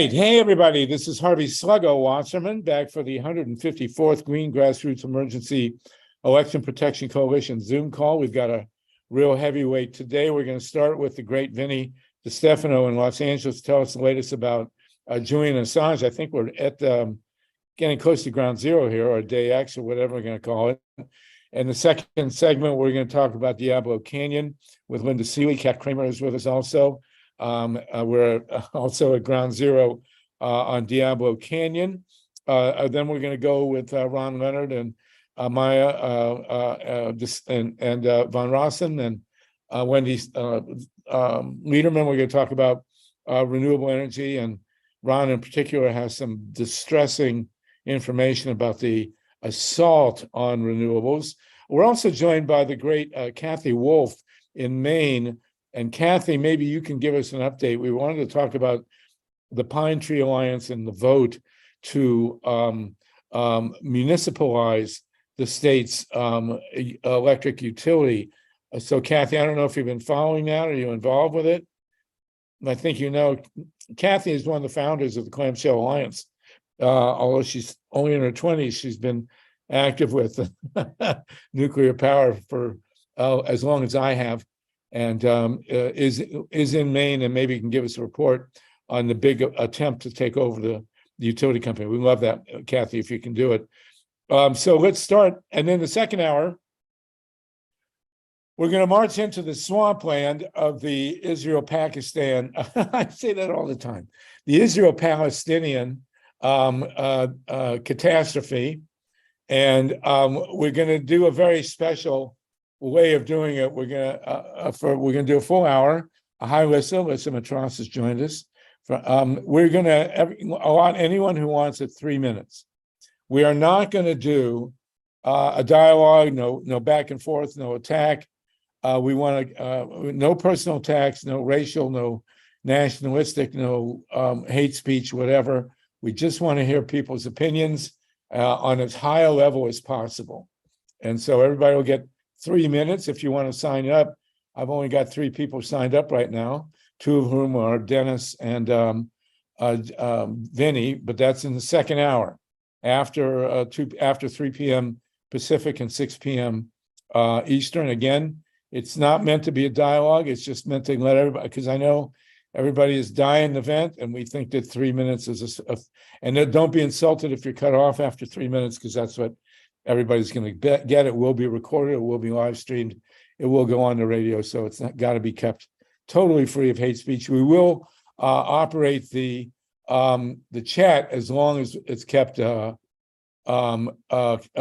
Hey, everybody, this is Harvey Sluggo Wasserman back for the 154th Green Grassroots Emergency Election Protection Coalition Zoom call. We've got a real heavyweight today. We're going to start with the great VINNIE DESTEFANO in Los Angeles. Tell us the latest about Julian Assange. I think we're at getting close to ground zero here, or day X, or whatever we're going to call it. And the second segment, we're going to talk about Diablo Canyon with LINDA SEELEY. Kat Kramer is with us also. We're also at ground zero on Diablo Canyon. Then we're going to go with Ron Leonard and Maya and Von Rossum and Wendy Lederman. We're going to talk about renewable energy, and Ron in particular has some distressing information about the assault on renewables. We're also joined by the great CATHY WOLFF in Maine. And Kathy, maybe you can give us an update. We wanted to talk about the Pine Tree Alliance and the vote to municipalize the state's electric utility. So Kathy, I don't know if you've been following that. Are you involved with it? I think you know, Kathy is one of the founders of the Clamshell Alliance. Although she's only in her 20s, she's been active with nuclear power for as long as I have. And is in Maine, and maybe you can give us a report on the big attempt to take over the utility company. We love that, Kathy, if you can do it. So let's start. And then the second hour, we're going to march into the swampland of the Israel-Pakistan. I say that all the time. The Israel-Palestinian catastrophe. And we're going to do a very special way of doing it. We're gonna do a full hour. Hi, Lissa Matross has joined us. We're gonna allot anyone who wants it 3 minutes. We are not going to do a dialogue, no back and forth, no attack. We want to no personal attacks, no racial, no nationalistic, no hate speech, whatever. We just want to hear people's opinions on as high a level as possible. And so everybody will get 3 minutes if you want to sign up. I've only got 3 people signed up right now, 2 of whom are Dennis and Vinnie, but that's in the second hour after 3 p.m. Pacific and 6 p.m. Eastern. Again, it's not meant to be a dialogue. It's just meant to let everybody, because I know everybody is dying to vent, and we think that 3 minutes is and then don't be insulted if you're cut off after 3 minutes, because that's what everybody's going to get. It will be recorded. It will be live streamed. It will go on the radio. So it's not got to be kept totally free of hate speech. We will operate the chat as long as it's kept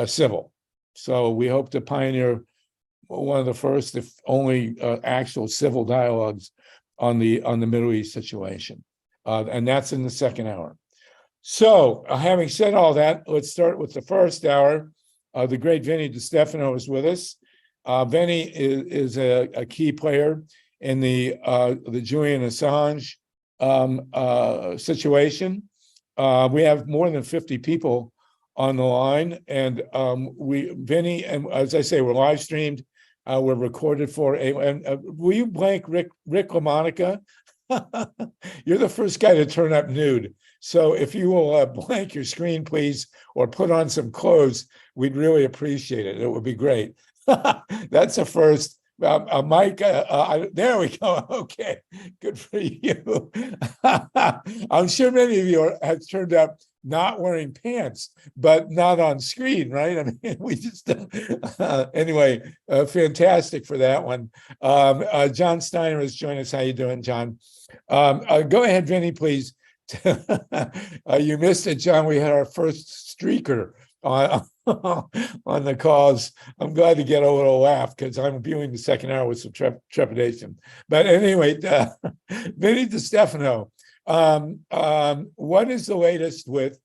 civil. So we hope to pioneer one of the first, if only, actual civil dialogues on the Middle East situation, and that's in the second hour. So having said all that, let's start with the first hour. The great VINNIE DESTEFANO is with us. Vinnie is a key player in the Julian Assange situation. We have more than 50 people on the line, and Vinnie, and as I say, we're live streamed. We're recorded for will you blank Rick LaMonica? You're the first guy to turn up nude. So if you will blank your screen, please, or put on some clothes, we'd really appreciate it. It would be great. That's a first. Mike, there we go. Okay, good for you. I'm sure many of you have turned up not wearing pants, but not on screen, right? I mean, we just anyway. Fantastic for that one. John Steiner has joined us. How you doing, John? Go ahead, Vinnie, please. You missed it, John. We had our first streaker on the calls. I'm glad to get a little laugh because I'm viewing the second hour with some trepidation. But anyway, VINNIE DESTEFANO, what is the latest with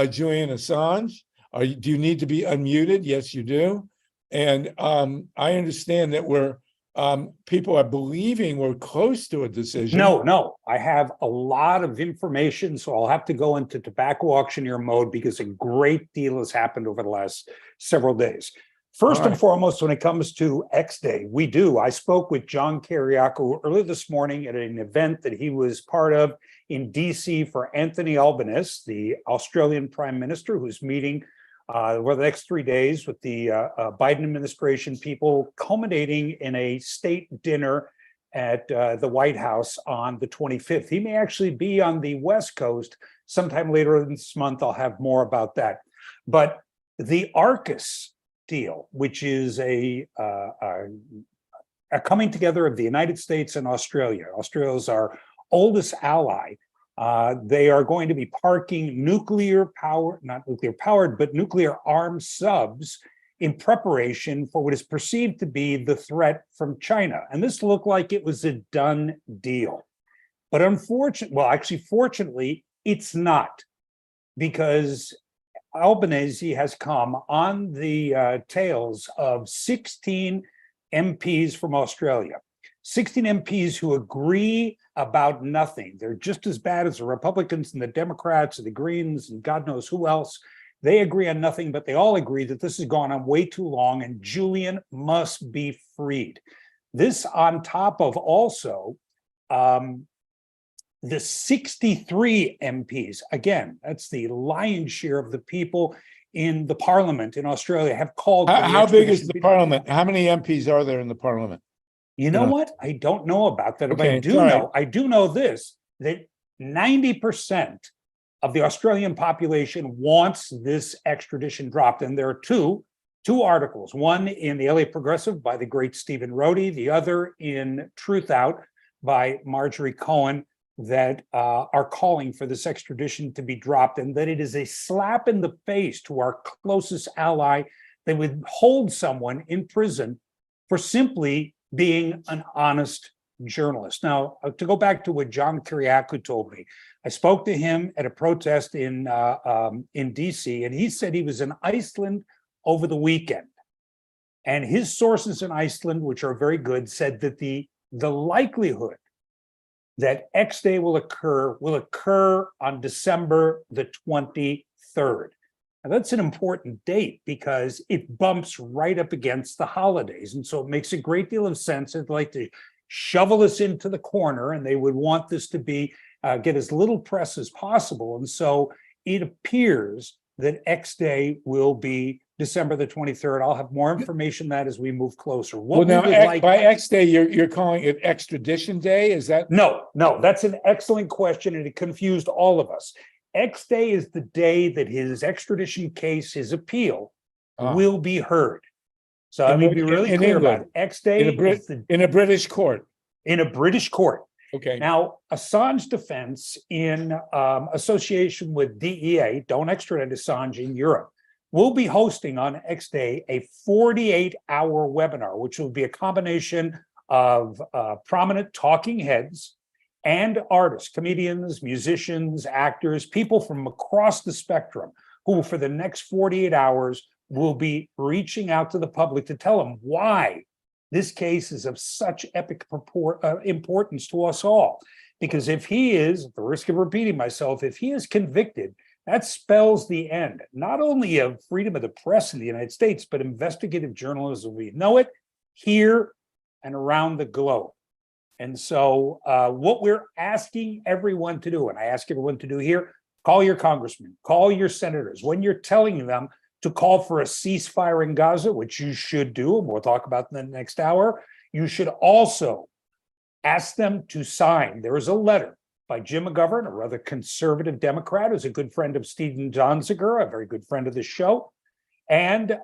Julian Assange? Do you need to be unmuted? Yes, you do. And I understand that people are believing we're close to a decision. No, I have a lot of information, so I'll have to go into tobacco auctioneer mode because a great deal has happened over the last several days. First All and right. foremost, when it comes to X Day, we do. I spoke with John Kiriakou earlier this morning at an event that he was part of in DC for Anthony Albanese, the Australian Prime Minister, who's meeting over the next 3 days with the Biden administration people, culminating in a state dinner at the White House on the 25th. He may actually be on the West Coast sometime later this month. I'll have more about that. But the AUKUS deal, which is a coming together of the United States and Australia. Australia is our oldest ally. They are going to be parking nuclear armed subs in preparation for what is perceived to be the threat from China. And this looked like it was a done deal. But fortunately, it's not, because Albanese has come on the tails of 16 MPs from Australia, 16 MPs who agree about nothing. They're just as bad as the Republicans and the Democrats and the Greens and God knows who else. They agree on nothing, but they all agree that this has gone on way too long and Julian must be freed. This on top of also the 63 MPs, again, that's the lion's share of the people in the parliament in Australia, have called. How big is the parliament? How many MPs are there in the parliament? You know what? I don't know about that. Okay, But I do know this, that 90% of the Australian population wants this extradition dropped. And there are two articles, one in the LA Progressive by the great Stephen Rohde, the other in Truth Out by Marjorie Cohen, that are calling for this extradition to be dropped, and that it is a slap in the face to our closest ally. They would hold someone in prison for simply being an honest journalist. Now, to go back to what John Kiriakou told me, I spoke to him at a protest in DC, and he said he was in Iceland over the weekend. And his sources in Iceland, which are very good, said that the likelihood that X Day will occur on December the 23rd. Now, that's an important date because it bumps right up against the holidays. And so it makes a great deal of sense. They'd like to shovel us into the corner, and they would want this to be get as little press as possible. And so it appears that X Day will be December the 23rd. I'll have more information on that as we move closer. Well, now, by X Day, you're calling it Extradition Day? Is that? No, that's an excellent question, and it confused all of us. X Day is the day that his extradition case, his appeal, will be heard. So I mean, be really clear about it. X Day in a British court. In a British court. Okay. Now, Assange defense, in association with DEA, Don't Extradite Assange in Europe, will be hosting on X Day a 48-hour webinar, which will be a combination of prominent talking heads and artists, comedians, musicians, actors, people from across the spectrum, who for the next 48 hours will be reaching out to the public to tell them why this case is of such epic importance to us all. Because if he is, at the risk of repeating myself, if he is convicted, that spells the end, not only of freedom of the press in the United States, but investigative journalism. We know it here and around the globe. And so what we're asking everyone to do, and I ask everyone to do here, call your congressmen, call your senators. When you're telling them to call for a ceasefire in Gaza, which you should do, and we'll talk about in the next hour, you should also ask them to sign. There is a letter by Jim McGovern, a rather conservative Democrat, who's a good friend of Stephen Donziger, a very good friend of the show, and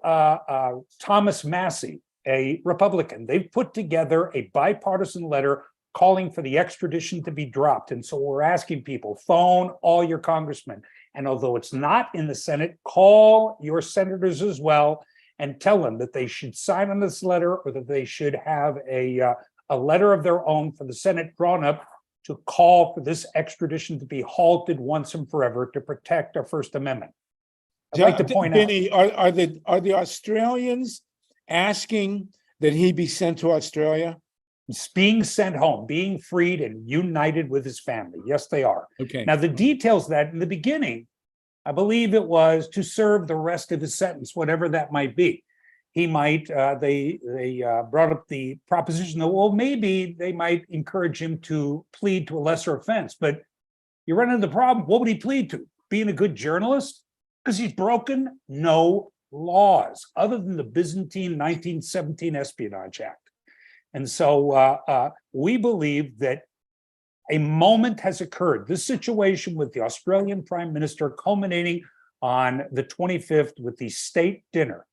Thomas Massey, a Republican. They've put together a bipartisan letter calling for the extradition to be dropped. And so we're asking people, phone all your congressmen. And although it's not in the Senate, call your senators as well and tell them that they should sign on this letter, or that they should have a letter of their own for the Senate drawn up to call for this extradition to be halted once and forever to protect our First Amendment. I'd like to point Vinnie, are the Australians asking that he be sent to Australia? He's being sent home, being freed and united with his family. Yes, they are. Okay. Now, the details of that in the beginning, I believe it was to serve the rest of his sentence, whatever that might be. he might, they brought up the proposition that, well, maybe they might encourage him to plead to a lesser offense. But you run into the problem. What would he plead to? Being a good journalist? Because he's broken no laws other than the Byzantine 1917 Espionage Act. And so we believe that a moment has occurred. This situation with the Australian Prime Minister culminating on the 25th with the state dinner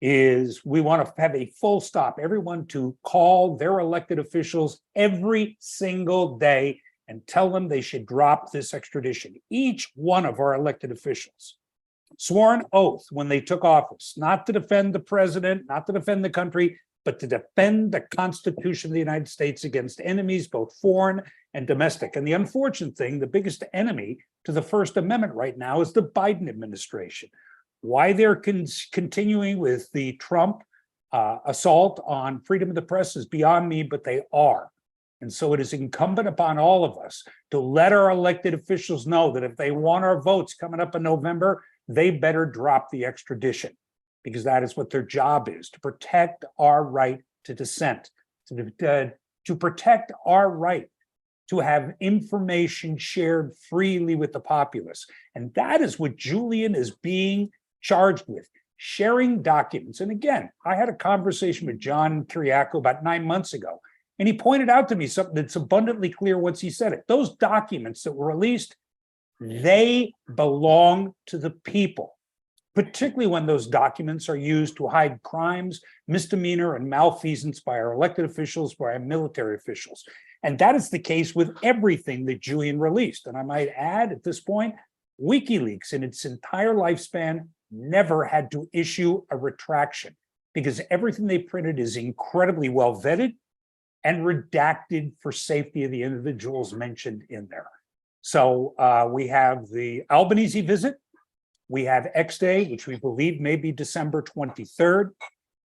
is we want to have a full stop. Everyone to call their elected officials every single day and tell them they should drop this extradition. Each one of our elected officials swore an oath when they took office, not to defend the president, not to defend the country, but to defend the Constitution of the United States against enemies, both foreign and domestic. And the unfortunate thing, the biggest enemy to the First Amendment right now is the Biden administration. Why they're continuing with the Trump assault on freedom of the press is beyond me, but they are. And so it is incumbent upon all of us to let our elected officials know that if they want our votes coming up in November, they better drop the extradition, because that is what their job is, to protect our right to dissent, to protect our right to have information shared freely with the populace. And that is what Julian is being charged with, sharing documents. And again, I had a conversation with John Kiriakou about 9 months ago, and he pointed out to me something that's abundantly clear once he said it. Those documents that were released, they belong to the people, particularly when those documents are used to hide crimes, misdemeanor, and malfeasance by our elected officials, by our military officials. And that is the case with everything that Julian released. And I might add at this point, WikiLeaks in its entire lifespan never had to issue a retraction, because everything they printed is incredibly well vetted and redacted for safety of the individuals mentioned in there. So we have the Albanese visit, we have X Day, which we believe may be December 23rd,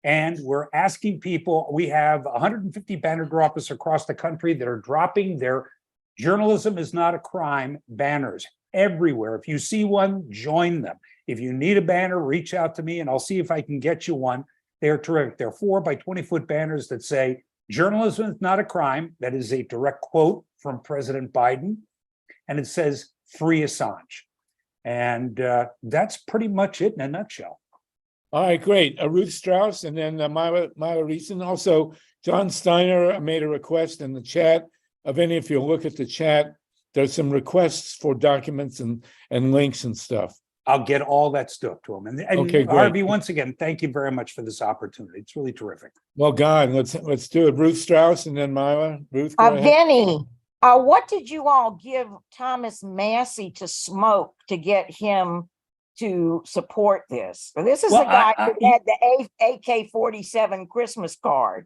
and we're asking people, we have 150 banner droppers across the country that are dropping their "Journalism is not a crime" banners everywhere. If you see one, join them. If you need a banner, reach out to me and I'll see if I can get you one. They're terrific. They're 4 by 20-foot banners that say, "Journalism is not a crime." That is a direct quote from President Biden. And it says, "Free Assange." And that's pretty much it in a nutshell. All right, great. Ruth Strauss and then MYLA RESON. Also, John Steiner made a request in the chat. Vinnie, if you look at the chat, there's some requests for documents and links and stuff. I'll get all that stuff to him. And okay, great. Harvey, once again, thank you very much for this opportunity. It's really terrific. Well, God, let's do it. Ruth Strauss and then MYLA. Ruth, go ahead. Vinnie, what did you all give Thomas Massey to smoke to get him to support this? This is the guy who had the AK-47 Christmas card.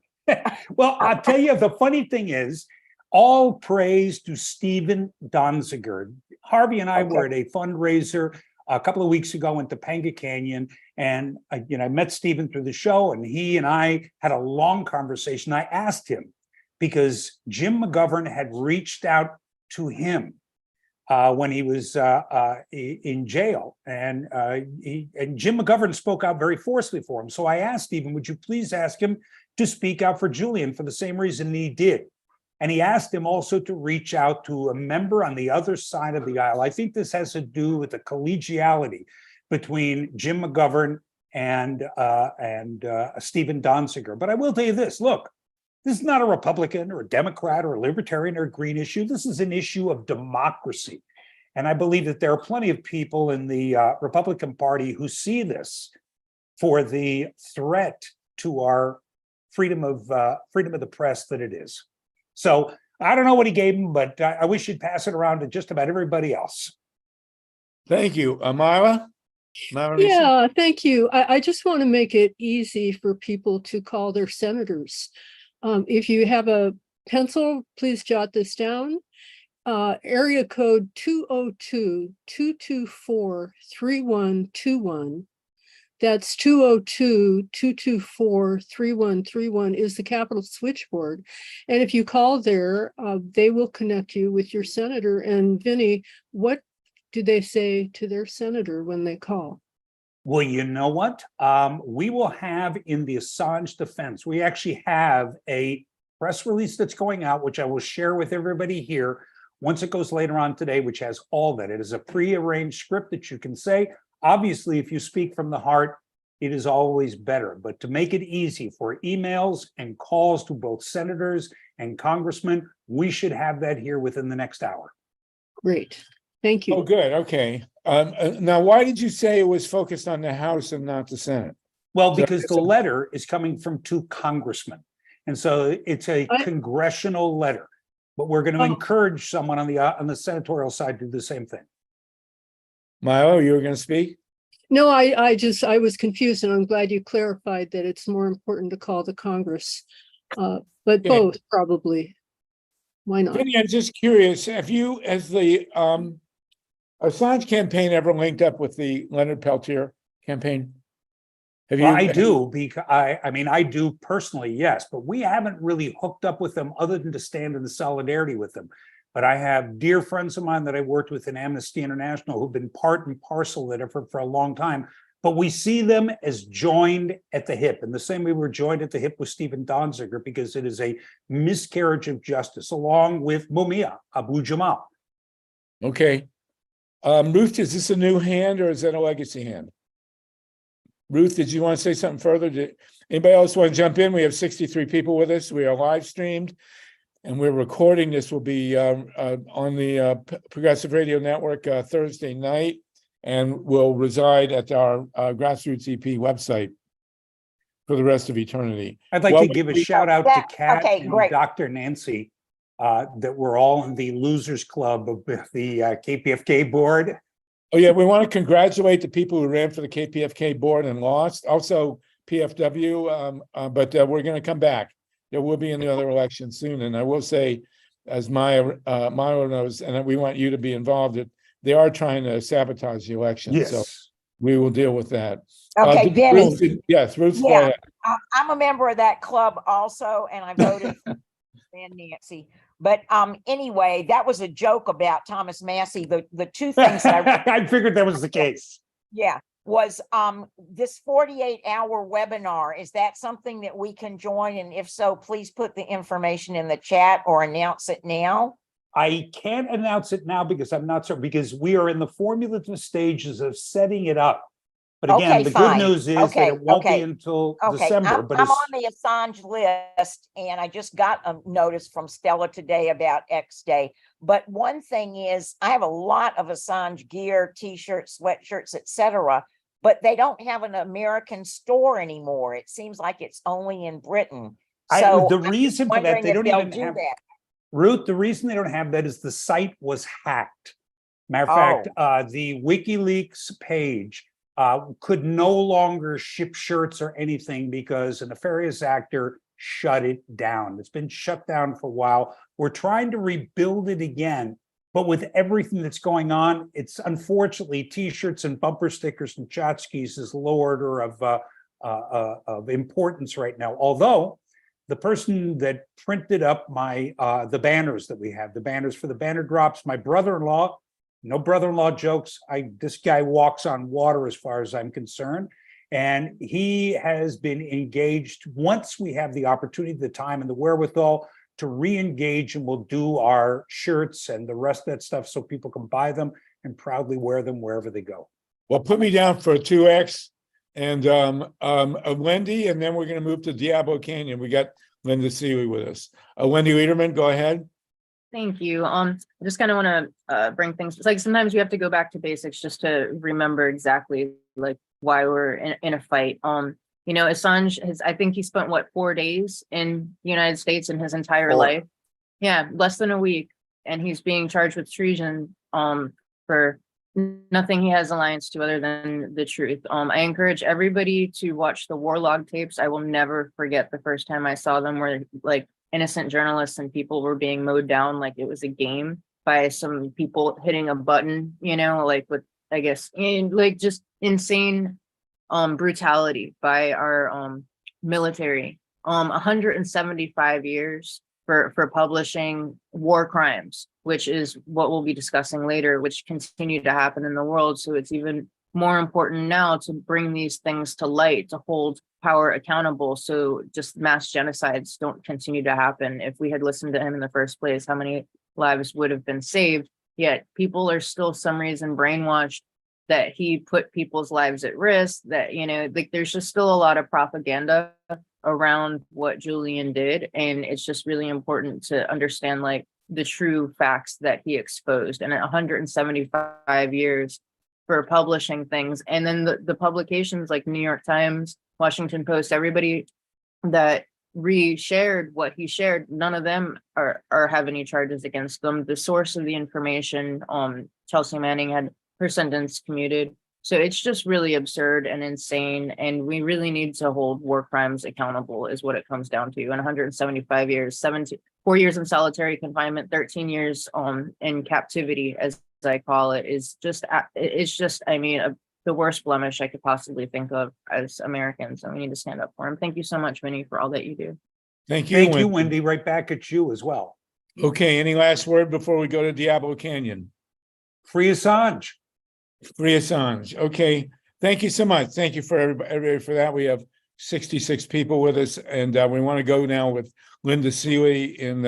Well, I'll tell you, the funny thing is, all praise to Stephen Donziger. Harvey and I were at a fundraiser a couple of weeks ago in Topanga Canyon, and I met Stephen through the show, and he and I had a long conversation. I asked him, because Jim McGovern had reached out to him when he was in jail, and Jim McGovern spoke out very forcefully for him. So I asked Stephen, would you please ask him to speak out for Julian for the same reason he did? And he asked him also to reach out to a member on the other side of the aisle. I think this has to do with the collegiality between Jim McGovern and Stephen Donziger. But I will tell you this, look, this is not a Republican or a Democrat or a Libertarian or a Green issue. This is an issue of democracy. And I believe that there are plenty of people in the Republican Party who see this for the threat to our freedom of the press that it is. So I don't know what he gave him, but I wish you'd pass it around to just about everybody else. Thank you. MYLA? Yeah, thank you. I just want to make it easy for people to call their senators. If you have a pencil, please jot this down. Area code 202-224-3121. That's 202-224-3131 is the Capitol switchboard. And if you call there, they will connect you with your senator. And Vinnie, what do they say to their senator when they call? Well, you know what? We will have in the Assange defense, we actually have a press release that's going out, which I will share with everybody here once it goes later on today, which has all that. It is a pre-arranged script that you can say. Obviously, if you speak from the heart, it is always better. But to make it easy for emails and calls to both senators and congressmen, we should have that here within the next hour. Great. Thank you. Oh, good. Okay. Now, why did you say it was focused on the House and not the Senate? Well, because the letter is coming from 2 congressmen. And so it's a congressional letter. But we're going to encourage someone on the senatorial side to do the same thing. MYLA, you were going to speak? No, I was confused, and I'm glad you clarified that it's more important to call the Congress. But both probably. Why not? Vinnie, I'm just curious, has the Assange campaign ever linked up with the Leonard Peltier campaign? Well, I do, because I mean, I do personally, yes, but we haven't really hooked up with them other than to stand in the solidarity with them. But I have dear friends of mine that I worked with in Amnesty International who've been part and parcel of it for a long time. But we see them as joined at the hip, in the same way we're joined at the hip with Stephen Donziger, because it is a miscarriage of justice, along with Mumia Abu Jamal. Okay. Ruth, is this a new hand or is that a legacy hand? Ruth, did you want to say something further? Did anybody else want to jump in? We have 63 people with us. We are live streamed and we're recording. This will be on the Progressive Radio Network Thursday night and will reside at our Grassroots EP website for the rest of eternity. I'd like to give a shout out to Kat and great. Dr. Nancy, that we're all in the Losers Club of the KPFK board. Oh, yeah, we want to congratulate the people who ran for the KPFK board and lost. Also, PFW, but we're going to come back. There will be another election soon. And I will say, as MYLA knows, and we want you to be involved, that they are trying to sabotage the election. Yes. So we will deal with that. Okay, Vinnie. Yes, Ruth, go Yeah, ahead. I'm a member of that club also, and I voted for Nancy. But anyway, that was a joke about Thomas Massey. The 2 things that I figured that was the case. was this 48-hour webinar. Is that something that we can join? And if so, please put the information in the chat or announce it now. I can't announce it now because I'm not certain, because we are in the formulative stages of setting it up. But again, Okay, the fine. good news is that it won't be until December. I'm on the Assange list, and I just got a notice from Stella today about X Day. But one thing is, I have a lot of Assange gear, T-shirts, sweatshirts, etc. But they don't have an American store anymore. It seems like it's only in Britain. So the reason for that, they don't even have that. Ruth, the reason they don't have that is the site was hacked. Matter of fact, the WikiLeaks page could no longer ship shirts or anything because a nefarious actor shut it down. It's been shut down for a while. We're trying to rebuild it again, but with everything that's going on, it's unfortunately T-shirts and bumper stickers and tchotchkes is low order of importance right now. Although the person that printed up my the banners that we have, the banners for the banner drops, my brother-in-law. No brother-in-law jokes. This guy walks on water as far as I'm concerned. And he has been engaged once we have the opportunity, the time and the wherewithal to re-engage, and we'll do our shirts and the rest of that stuff so people can buy them and proudly wear them wherever they go. Well, put me down for a 2X and a Wendy, and then we're going to move to Diablo Canyon. We got LINDA SEELEY with us. WENDI LEDERMAN, go ahead. Thank you. I just kind of want to bring things. It's like sometimes you have to go back to basics just to remember exactly like why we're in a fight. You know, Assange I think he spent what 4 days in the United States in his entire life. Yeah, less than a week, and he's being charged with treason for nothing he has alliance to other than the truth. I encourage everybody to watch the war log tapes. I will never forget the first time I saw them, where like innocent journalists and people were being mowed down like it was a game by some people hitting a button, you know, like with, I guess, like just insane brutality by our military. 175 years for publishing war crimes, which is what we'll be discussing later, which continue to happen in the world. So it's even more important now to bring these things to light, to hold power accountable, so just mass genocides don't continue to happen. If we had listened to him in the first place, how many lives would have been saved? Yet people are still some reason brainwashed that he put people's lives at risk, that, you know, like there's just still a lot of propaganda around what Julian did. And it's just really important to understand like the true facts that he exposed. And 175 years for publishing things. And then the publications like New York Times, Washington Post, everybody that re-shared what he shared, none of them are have any charges against them. The source of the information, Chelsea Manning, had her sentence commuted. So it's just really absurd and insane. And we really need to hold war crimes accountable is what it comes down to. And 175 years, 4 years in solitary confinement, 13 years in captivity, as I call it, is just, it's just, I mean, the worst blemish I could possibly think of as Americans. And we need to stand up for him. Thank you so much, Vinnie, for all that you do. Thank you. Thank you, Wendy. Right back at you as well. Okay, any last word before we go to Diablo Canyon? Free Assange. Free Assange. Okay, thank you so much. Thank you for everybody for that. We have 66 people with us, and we want to go now with LINDA SEELEY in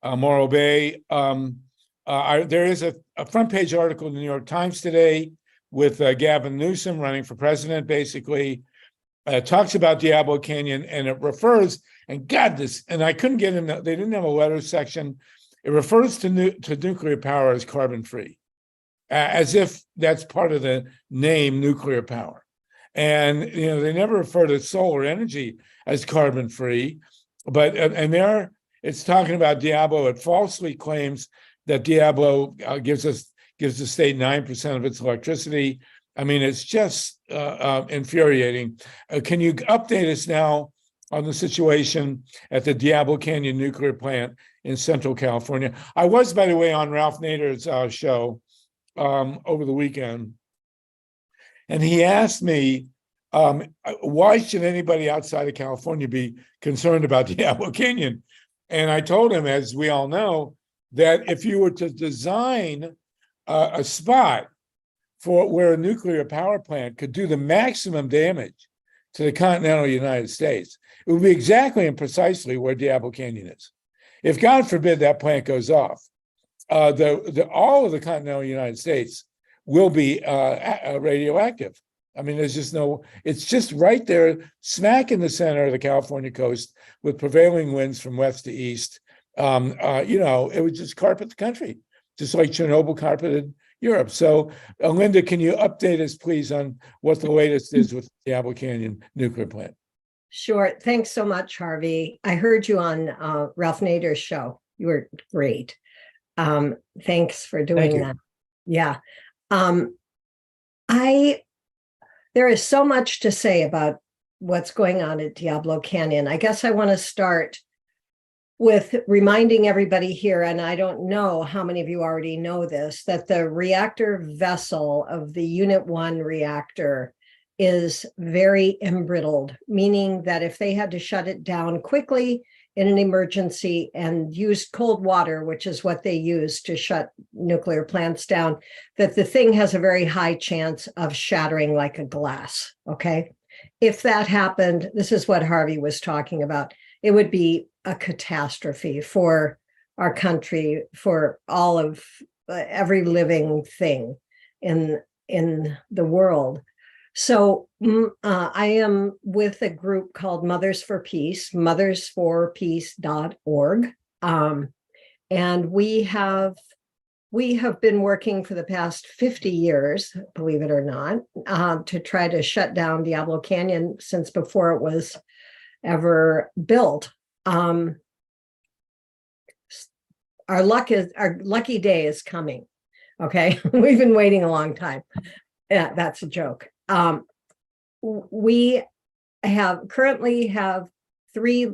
Morro Bay. There is a front page article in the New York Times today with Gavin Newsom running for president, basically. Talks about Diablo Canyon, and it refers, and God, this, and I couldn't get in, they didn't have a letter section. It refers to nuclear power as carbon-free, as if that's part of the name nuclear power. And, you know, they never refer to solar energy as carbon-free, but, and there, it's talking about Diablo. It falsely claims that Diablo gives the state 9% of its electricity. I mean, it's just infuriating. Can you update us now on the situation at the Diablo Canyon nuclear plant in Central California? I was, by the way, on Ralph Nader's show over the weekend, and he asked me, why should anybody outside of California be concerned about Diablo Canyon? And I told him, as we all know, that if you were to design a spot for where a nuclear power plant could do the maximum damage to the continental United States, it would be exactly and precisely where Diablo Canyon is. If, God forbid, that plant goes off, all of the continental United States will be radioactive. I mean, there's just no, it's just right there, smack in the center of the California coast with prevailing winds from west to east. You know, it would just carpet the country, just like Chernobyl carpeted Europe. So, Linda, can you update us, please, on what the latest is with the Diablo Canyon nuclear plant? Sure. Thanks so much, Harvey. I heard you on Ralph Nader's show. You were great. Thanks for doing that. Yeah. There is so much to say about what's going on at Diablo Canyon. I guess I want to start with reminding everybody here, and I don't know how many of you already know this, that the reactor vessel of the Unit 1 reactor is very embrittled, meaning that if they had to shut it down quickly in an emergency and used cold water, which is what they use to shut nuclear plants down, that the thing has a very high chance of shattering like a glass, okay? If that happened, this is what Harvey was talking about, it would be a catastrophe for our country, for all of every living thing in the world. So I am with a group called Mothers for Peace, mothersforpeace.org. And we have been working for the past 50 years, believe it or not, to try to shut down Diablo Canyon since before it was ever built. Our lucky day is coming. Okay, we've been waiting a long time. Yeah, that's a joke. We currently have 3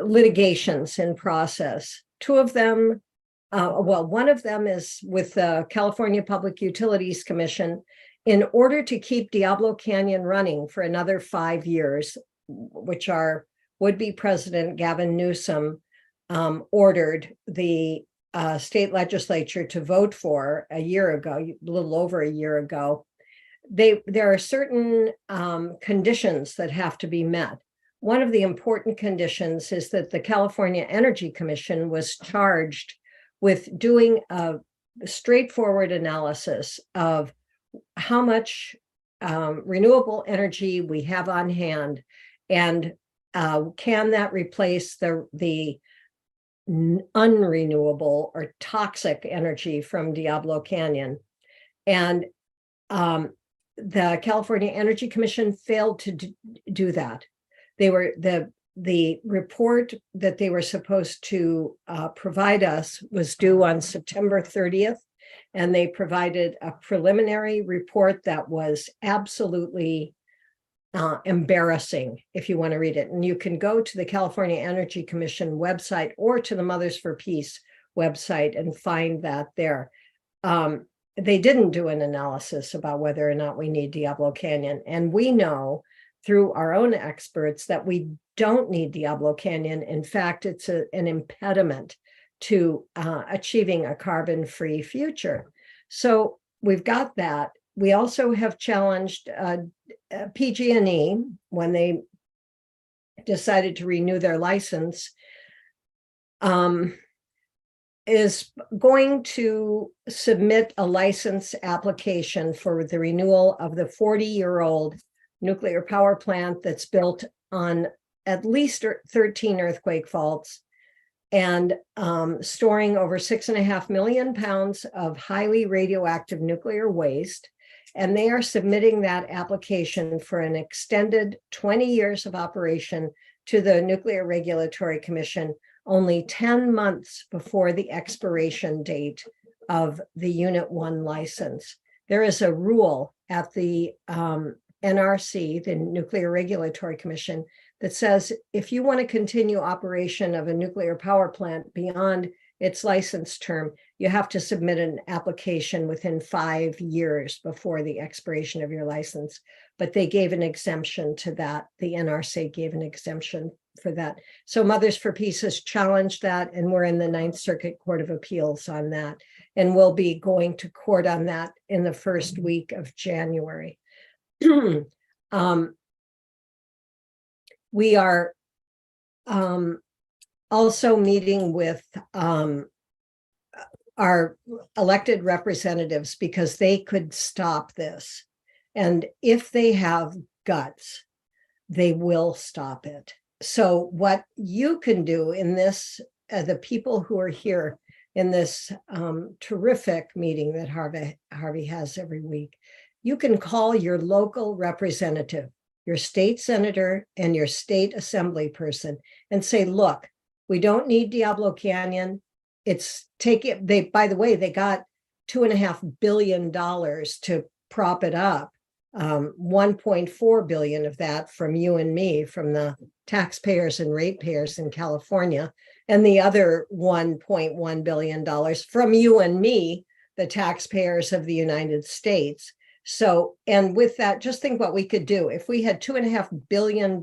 litigations in process. 2 of them, one of them is with the California Public Utilities Commission in order to keep Diablo Canyon running for another 5 years, which our would-be president Gavin Newsom ordered the state legislature to vote for a year ago, a little over a year ago, there are certain conditions that have to be met. One of the important conditions is that the California Energy Commission was charged with doing a straightforward analysis of how much renewable energy we have on hand, and can that replace the unrenewable or toxic energy from Diablo Canyon. And the California Energy Commission failed to do that. They were the report that they were supposed to provide us was due on September 30th, and they provided a preliminary report that was absolutely embarrassing if you want to read it. And you can go to the California Energy Commission website or to the Mothers for Peace website and find that there. They didn't do an analysis about whether or not we need Diablo Canyon. And we know through our own experts that we don't need Diablo Canyon. In fact, it's an impediment to achieving a carbon-free future. So we've got that. We also have challenged PG&E when they decided to renew their license, is going to submit a license application for the renewal of the 40-year-old nuclear power plant that's built on at least 13 earthquake faults and storing over 6.5 million pounds of highly radioactive nuclear waste. And they are submitting that application for an extended 20 years of operation to the Nuclear Regulatory Commission, only 10 months before the expiration date of the Unit 1 license. There is a rule at the NRC, the Nuclear Regulatory Commission, that says if you want to continue operation of a nuclear power plant beyond its license term, you have to submit an application within 5 years before the expiration of your license. But they gave an exemption to that. The NRC gave an exemption for that. So Mothers for Peace has challenged that, and we're in the Ninth Circuit Court of Appeals on that. And we'll be going to court on that in the first week of January. We are also meeting with our elected representatives because they could stop this. And if they have guts, they will stop it. So what you can do in this, the people who are here in this terrific meeting that Harvey has every week, you can call your local representative, your state senator and your state assembly person and say, look, we don't need Diablo Canyon. By the way, they got $2.5 billion to prop it up. 1.4 billion of that from you and me, from the taxpayers and ratepayers in California, and the other $1.1 billion from you and me, the taxpayers of the United States. So, and with that, just think what we could do. If we had $2.5 billion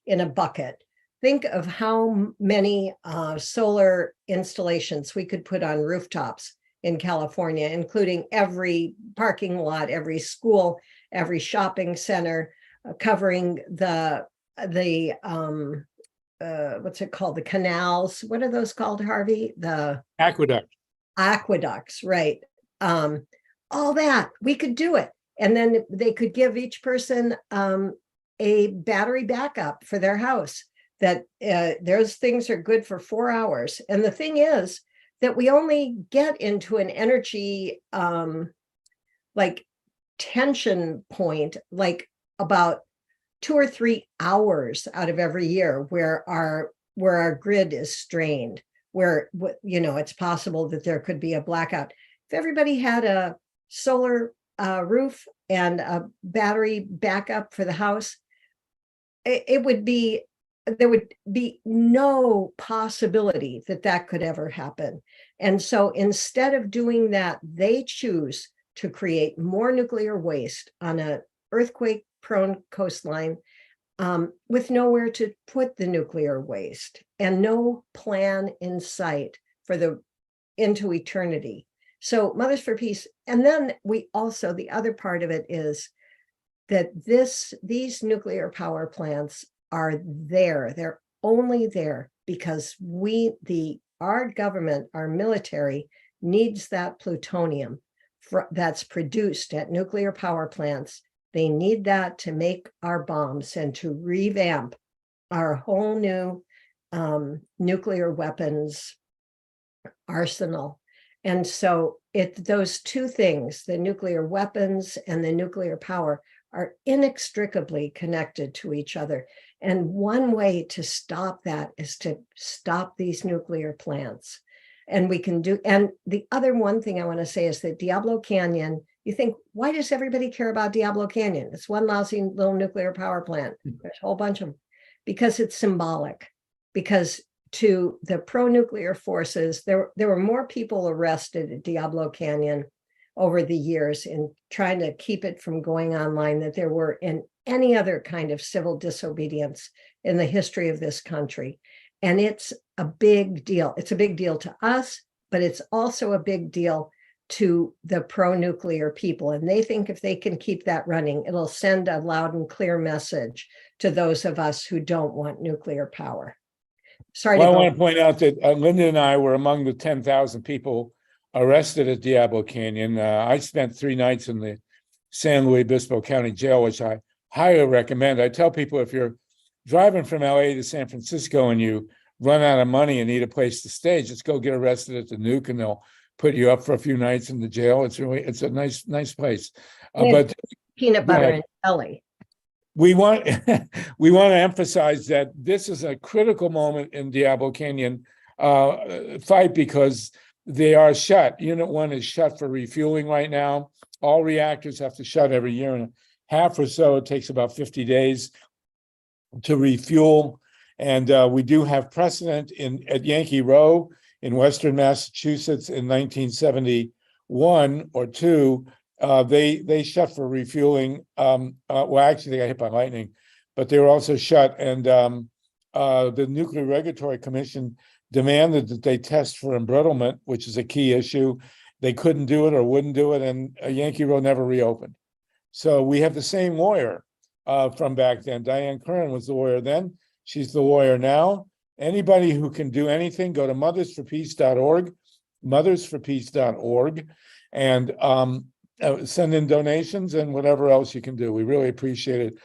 in a bucket, think of how many solar installations we could put on rooftops in California, including every parking lot, every school, every shopping center, covering the what's it called? The canals. What are those called, Harvey? The aqueducts, right? All that, we could do it. And then they could give each person a battery backup for their house, that those things are good for 4 hours. And the thing is that we only get into an energy like tension point, like about 2 or 3 hours out of every year where our grid is strained, where, you know, it's possible that there could be a blackout. If everybody had a solar roof and a battery backup for the house, there would be no possibility that that could ever happen. And so instead of doing that, they choose to create more nuclear waste on an earthquake-prone coastline with nowhere to put the nuclear waste and no plan in sight for the into eternity. So Mothers for Peace. And then we also, the other part of it is that these nuclear power plants are there. They're only there because our government, our military needs that plutonium that's produced at nuclear power plants. They need that to make our bombs and to revamp our whole new nuclear weapons arsenal. And so those two things, the nuclear weapons and the nuclear power, are inextricably connected to each other. And one way to stop that is to stop these nuclear plants. And we can do, and the other one thing I want to say is that Diablo Canyon, you think, why does everybody care about Diablo Canyon? It's one lousy little nuclear power plant. There's a whole bunch of them. Because it's symbolic. Because to the pro-nuclear forces, there were more people arrested at Diablo Canyon over the years in trying to keep it from going online than there were in any other kind of civil disobedience in the history of this country. And it's a big deal. It's a big deal to us, but it's also a big deal to the pro-nuclear people. And they think if they can keep that running, it'll send a loud and clear message to those of us who don't want nuclear power. Sorry. Well, I want to point out that Linda and I were among the 10,000 people arrested at Diablo Canyon. I spent 3 nights in the San Luis Obispo County Jail, which I highly recommend. I tell people if you're driving from LA to San Francisco and you run out of money and need a place to stay, just go get arrested at the nuke and they'll put you up for a few nights in the jail. It's a nice place. But peanut butter and jelly. We want to emphasize that this is a critical moment in Diablo Canyon fight because they are shut. Unit 1 is shut for refueling right now. All reactors have to shut every year and a half or so. It takes about 50 days to refuel. And we do have precedent at Yankee Row in Western Massachusetts in 1971 or 2. They shut for refueling. Well, actually, they got hit by lightning, but they were also shut. And the Nuclear Regulatory Commission demanded that they test for embrittlement, which is a key issue. They couldn't do it or wouldn't do it, and Yankee Row never reopened. So we have the same lawyer from back then. Diane Curran was the lawyer then. She's the lawyer now. Anybody who can do anything, go to mothersforpeace.org, mothersforpeace.org, and send in donations and whatever else you can do. We really appreciate it.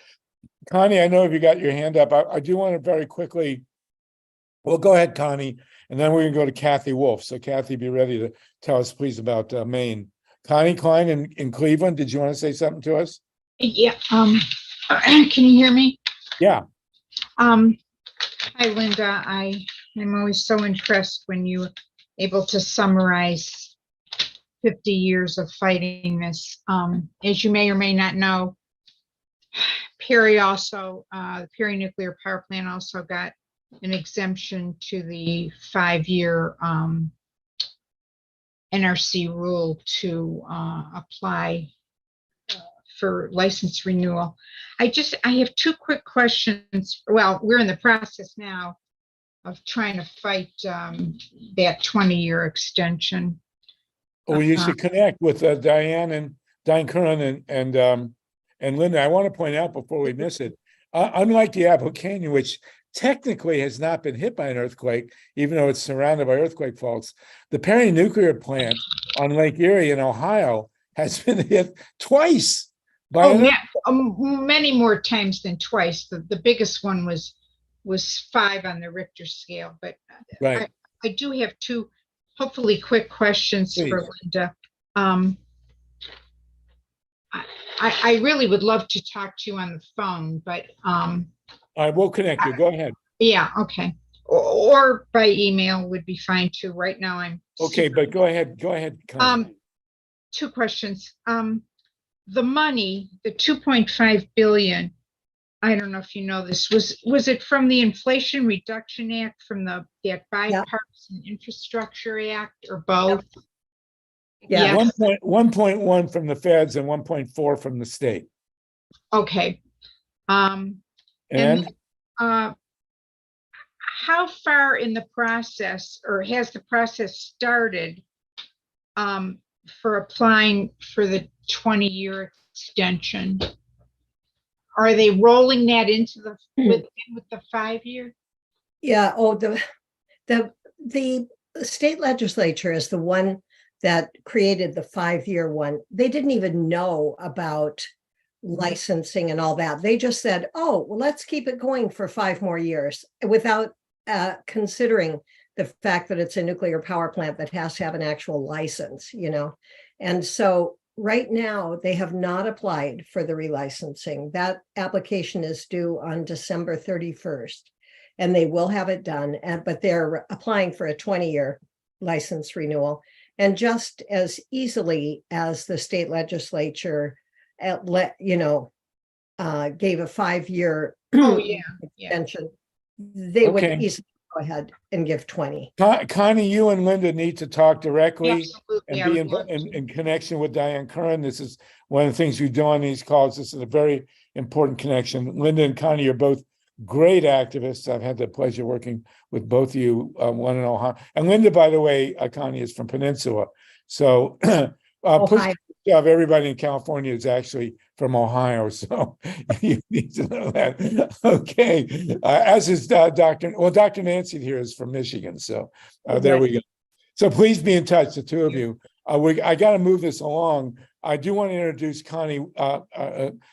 Connie, I know if you got your hand up, I do want to very quickly, well, go ahead, Connie, and then we're going to go to Cathy Wolfff. So Cathy, be ready to tell us, please, about Maine. Connie Klein in Cleveland, did you want to say something to us? Yeah. Can you hear me? Yeah. Hi, Linda. I am always so impressed when you're able to summarize 50 years of fighting this. As you may or may not know, Perry also, the Perry nuclear power plant also got an exemption to the 5-year NRC rule to apply for license renewal. I have 2 quick questions. Well, we're in the process now of trying to fight that 20-year extension. Well, you should connect with Diane Curran and Linda. I want to point out before we miss it, unlike Diablo Canyon, which technically has not been hit by an earthquake, even though it's surrounded by earthquake faults, the Perry nuclear plant on Lake Erie in Ohio has been hit twice. Many more times than twice. The biggest one was 5 on the Richter scale. But right. I do have 2 hopefully quick questions for Linda. I really would love to talk to you on the phone, but I will connect you. Go ahead. Yeah, okay. Or by email would be fine too. Right now I'm okay, but go ahead. Go ahead. 2 questions. The money, the 2.5 billion, I don't know if you know this, was it from the Inflation Reduction Act, from that Bipartisan Infrastructure Act, or both? Yeah. 1.1 from the feds and 1.4 from the state. Okay. And how far in the process, or has the process started for applying for the 20-year extension? Are they rolling that into the with the 5-year? Yeah, the state legislature is the one that created the 5-year one. They didn't even know about licensing and all that. They just said, oh, well, let's keep it going for 5 more years without considering the fact that it's a nuclear power plant that has to have an actual license, you know? And so right now they have not applied for the relicensing. That application is due on December 31st. And they will have it done, but they're applying for a 20-year license renewal. And just as easily as the state legislature gave a 5-year extension, they would easily go ahead and give 20. Connie, you and Linda need to talk directly Absolutely, I and would be love to. in connection with Diane Curran. This is one of the things we do on these calls. This is a very important connection. Linda and Connie are both great activists. I've had the pleasure working with both of you, one in Ohio. And Linda, by the way, Connie is from Peninsula. So push of everybody in California is actually from Ohio. So you need to know that. Okay. As is Dr. Nancy here is from Michigan. So there we go. So please be in touch, the two of you. I got to move this along. I do want to introduce CATHY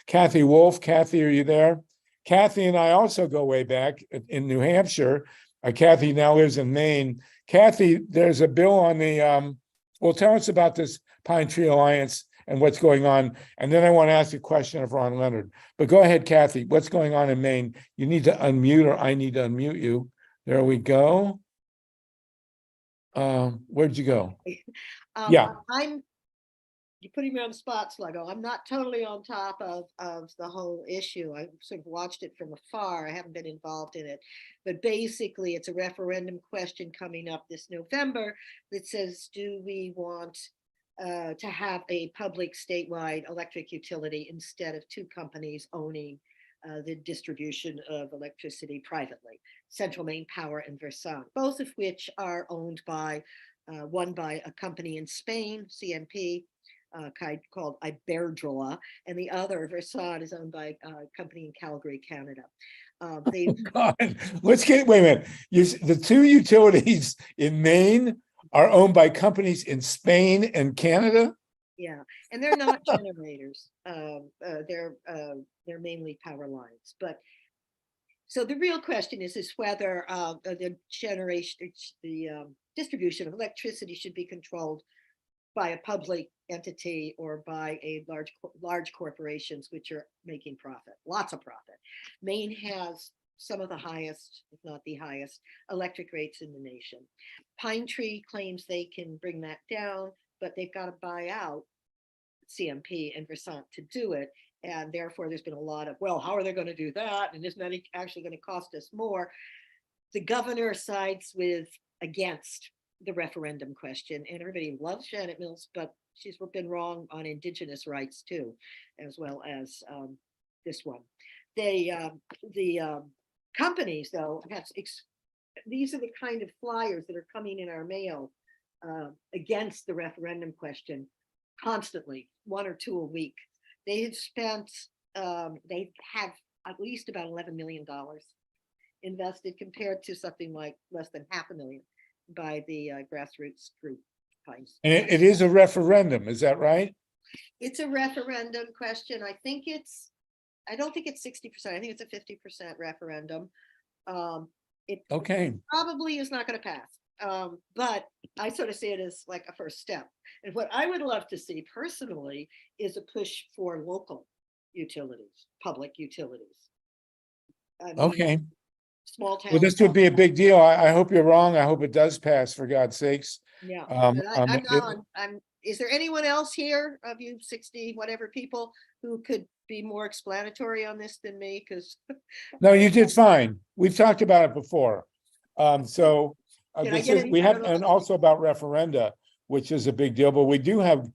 Wolfff. Cathy, are you there? Cathy and I also go way back in New Hampshire. Cathy now lives in Maine. Cathy, there's a bill on the, well, tell us about this Pine Tree Alliance and what's going on. And then I want to ask a question of Ron Leonard. But go ahead, Cathy, what's going on in Maine? You need to unmute, or I need to unmute you. There we go. Where'd you go? Yeah. You're putting me on the spot, Sluggo. I'm not totally on top of the whole issue. I sort of watched it from afar. I haven't been involved in it. But basically, it's a referendum question coming up this November that says, do we want to have a public statewide electric utility instead of 2 companies owning the distribution of electricity privately, Central Maine Power and Versant, both of which are owned by, one by a company in Spain, CMP, called Iberdrola, and the other, Versant, is owned by a company in Calgary, Canada. God, wait a minute. The 2 utilities in Maine are owned by companies in Spain and Canada? Yeah, and they're not generators. They're mainly power lines. But so the real question is whether the distribution of electricity should be controlled by a public entity or by a large corporations which are making profit, lots of profit. Maine has some of the highest, if not the highest, electric rates in the nation. Pine Tree claims they can bring that down, but they've got to buy out CMP and Versant to do it. And therefore, there's been a lot of, well, how are they going to do that? And isn't that actually going to cost us more? The governor sides against the referendum question, and everybody loves Janet Mills, but she's been wrong on Indigenous rights too, as well as this one. The companies, though, these are the kind of flyers that are coming in our mail against the referendum question constantly, 1 or 2 a week. They have spent, they have at least about $11 million invested compared to something like less than $500,000 by the Grassroots group. And it is a referendum, is that right? It's a referendum question. I don't think it's 60%. I think it's a 50% referendum. It probably is not going to pass. But I sort of see it as like a first step. And what I would love to see personally is a push for local utilities, public utilities. Small towns. Well, this would be a big deal. I hope you're wrong. I hope it does pass, for God's sakes. Yeah. Is there anyone else here of you 60 whatever people who could be more explanatory on this than me? Because no, you did fine. We've talked about it before. We have, and also about referenda, which is a big deal. But we do have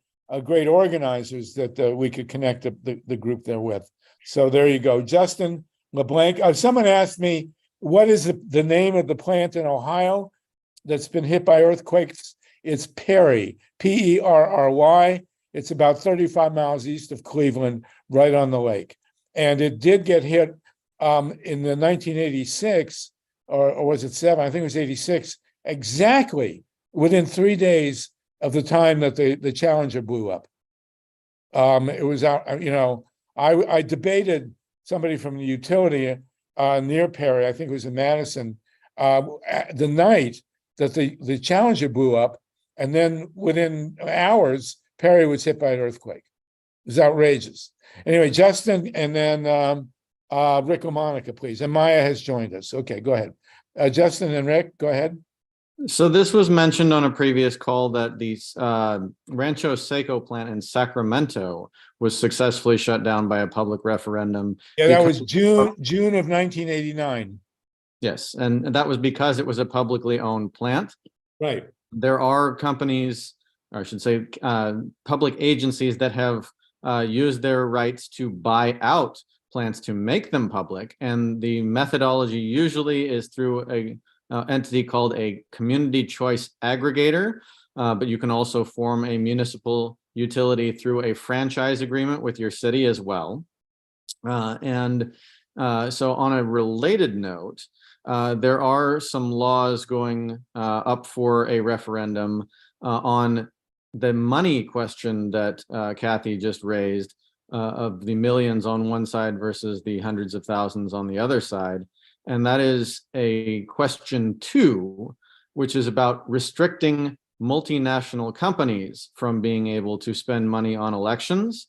great organizers that we could connect the group there with. So there you go, Justin LeBlanc. Someone asked me what is the name of the plant in Ohio that's been hit by earthquakes? It's Perry, Perry. It's about 35 miles east of Cleveland, right on the lake. And it did get hit in the 1986, or was it 7? I think it was 86, exactly within 3 days of the time that the Challenger blew up. It was out, you know, I debated somebody from the utility near Perry, I think it was in Madison, the night that the Challenger blew up, and then within hours, Perry was hit by an earthquake. It was outrageous. Anyway, Justin, and then Rick LaMonica, please. And Maya has joined us. Okay, go ahead. Justin and Rick, go ahead. So this was mentioned on a previous call that the Rancho Seco plant in Sacramento was successfully shut down by a public referendum. Yeah, that was June of 1989. Yes, and that was because it was a publicly owned plant. Right. There are companies, or I should say, public agencies that have used their rights to buy out plants to make them public, and the methodology usually is through a entity called a community choice aggregator, but you can also form a municipal utility through a franchise agreement with your city as well. So on a related note, there are some laws going up for a referendum on the money question that Cathy just raised, of the millions on one side versus the hundreds of thousands on the other side. And that is a question 2, which is about restricting multinational companies from being able to spend money on elections,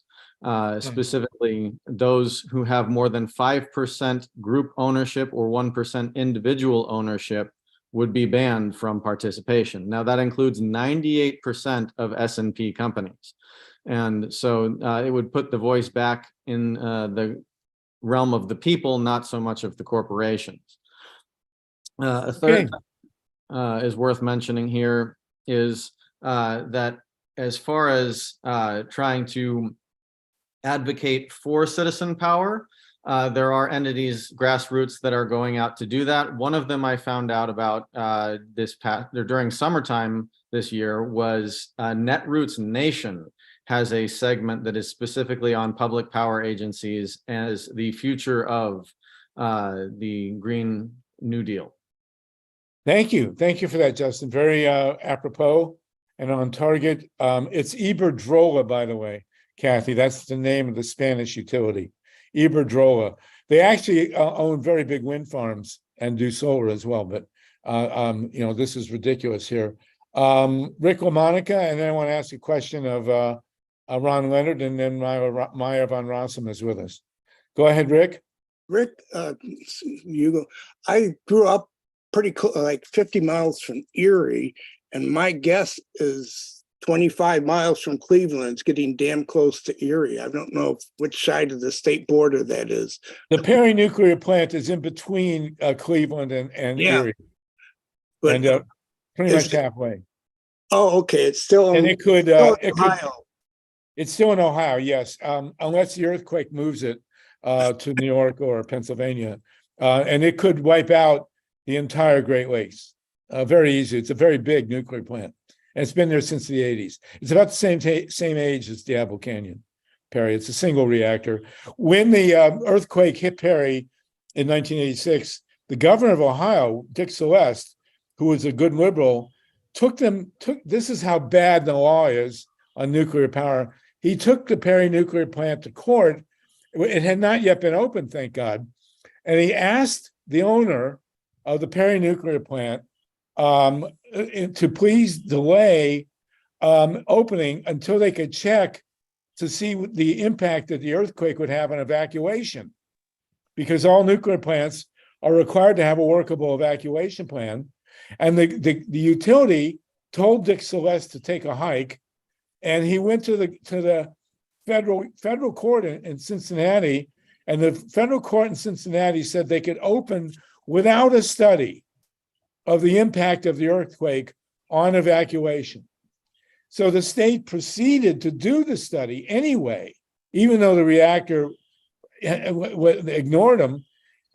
specifically those who have more than 5% group ownership or 1% individual ownership would be banned from participation. Now that includes 98% of S&P companies. And so it would put the voice back in the realm of the people, not so much of the corporations. A third is worth mentioning here is that as far as trying to advocate for citizen power, there are entities, Grassroots, that are going out to do that. One of them I found out about during summertime this year was Netroots Nation has a segment that is specifically on public power agencies as the future of the Green New Deal. Thank you. Thank you for that, Justin. Very apropos and on target. It's Iberdrola, by the way, Cathy. That's the name of the Spanish utility, Iberdrola. They actually own very big wind farms and do solar as well. But, you know, this is ridiculous here. Rick LaMonica, and then I want to ask a question of Ron Leonard, and then Maya von Rossum is with us. Go ahead, Rick. Rick, you go. I grew up pretty close, like 50 miles from Erie, and my guess is 25 miles from Cleveland. It's getting damn close to Erie. I don't know which side of the state border that is. The Perry nuclear plant is in between Cleveland and Erie, but and pretty much halfway. Oh, okay. It's still and it could Ohio. It's still in Ohio, yes, unless the earthquake moves it to New York or Pennsylvania, and it could wipe out the entire Great Lakes. Very easy. It's a very big nuclear plant, and it's been there since the 80s. It's about the same age as Diablo Canyon, Perry. It's a single reactor. When the earthquake hit Perry in 1986, the governor of Ohio, Dick Celeste, who was a good liberal, this is how bad the law is on nuclear power. He took the Perry nuclear plant to court. It had not yet been opened, thank God. And he asked the owner of the Perry nuclear plant to please delay opening until they could check to see the impact that the earthquake would have on evacuation. Because all nuclear plants are required to have a workable evacuation plan. And the utility told Dick Celeste to take a hike, and he went to the federal court in Cincinnati, and the federal court in Cincinnati said they could open without a study of the impact of the earthquake on evacuation. So the state proceeded to do the study anyway, even though the reactor ignored them.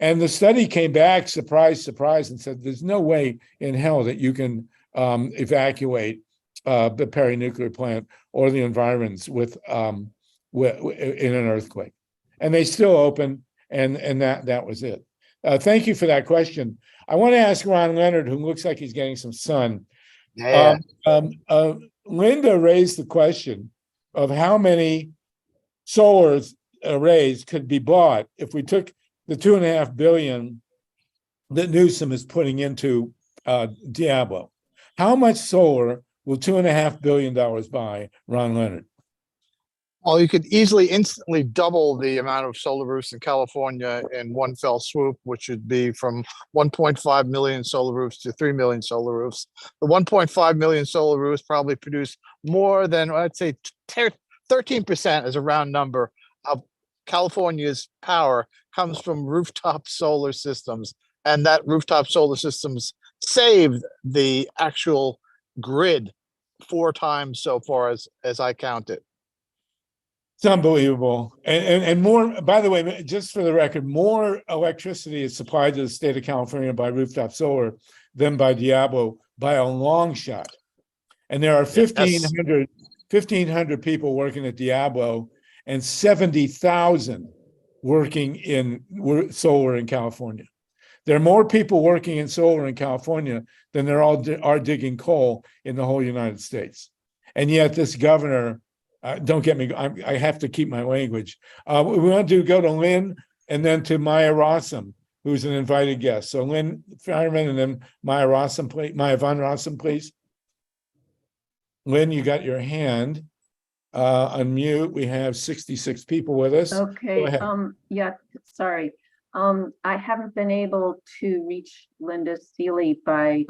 And the study came back, surprise, surprise, and said, there's no way in hell that you can evacuate the peri-nuclear plant or the environs with in an earthquake. And they still open, and that was it. Thank you for that question. I want to ask Ron Leonard, who looks like he's getting some sun. Yeah. Linda raised the question of how many solar arrays could be bought if we took the $2.5 billion that Newsom is putting into Diablo. How much solar will $2.5 billion buy, Ron Leonard? Well, you could easily instantly double the amount of solar roofs in California in one fell swoop, which would be from 1.5 million solar roofs to 3 million solar roofs. The 1.5 million solar roofs probably produce more than, I'd say, 13% as a round number of California's power comes from rooftop solar systems. And that rooftop solar systems saved the actual grid 4 times so far as I counted. It's unbelievable. And more, by the way, just for the record, more electricity is supplied to the state of California by rooftop solar than by Diablo by a long shot. And there are 1,500 people working at Diablo and 70,000 working in solar in California. There are more people working in solar in California than there are digging coal in the whole United States. And yet this governor, don't get me, I have to keep my language. We want to go to Lynn and then to Maya Rossum, who's an invited guest. So LYNN FEINERMAN and then Maya Rossum, please. Maya von Rossum, please. Lynn, you got your hand. Unmute. We have 66 people with us. Okay. Yeah, Sorry. I haven't been able to reach Linda Seeley by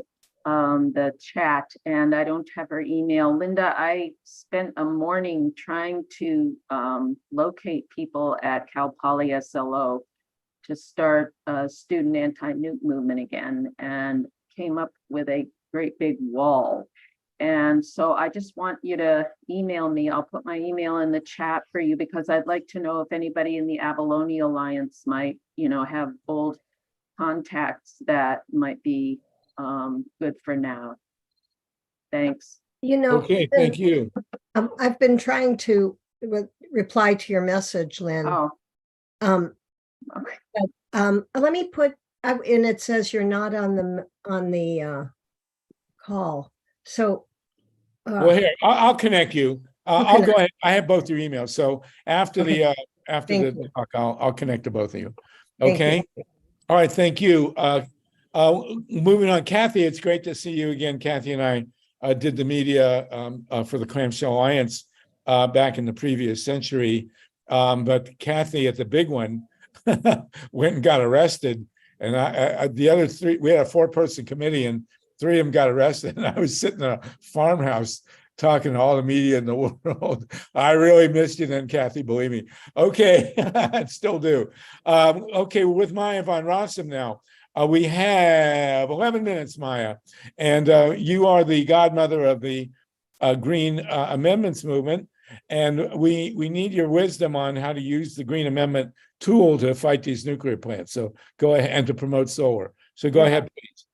the chat, and I don't have her email. Linda, I spent a morning trying to locate people at Cal Poly SLO to start a student anti-nuke movement again, and came up with a great big wall. And so I just want you to email me. I'll put my email in the chat for you because I'd like to know if anybody in the Abalone Alliance might, have old contacts that might be good for now. Thanks. Okay, thank you. I've been trying to reply to your message, Lynn. Oh. Okay. Let me put, and it says you're not on the call. So. Well, here, I'll connect you. I'll go ahead. I have both your emails. So after the talk, I'll connect to both of you. Okay. All right. Thank you. Moving on, Kathy, it's great to see you again. Kathy and I did the media for the Clamshell Alliance back in the previous century. But Kathy at the big one went and got arrested. And the other 3, we had a 4-person committee and 3 of them got arrested. And I was sitting in a farmhouse talking to all the media in the world. I really missed you then, Kathy, believe me. Okay, I still do. Okay, with Maya von Rossum now. We have 11 minutes, Maya, and you are the godmother of the Green Amendments movement, and we need your wisdom on how to use the Green Amendment tool to fight these nuclear plants. So go ahead, and to promote solar. So go ahead, please.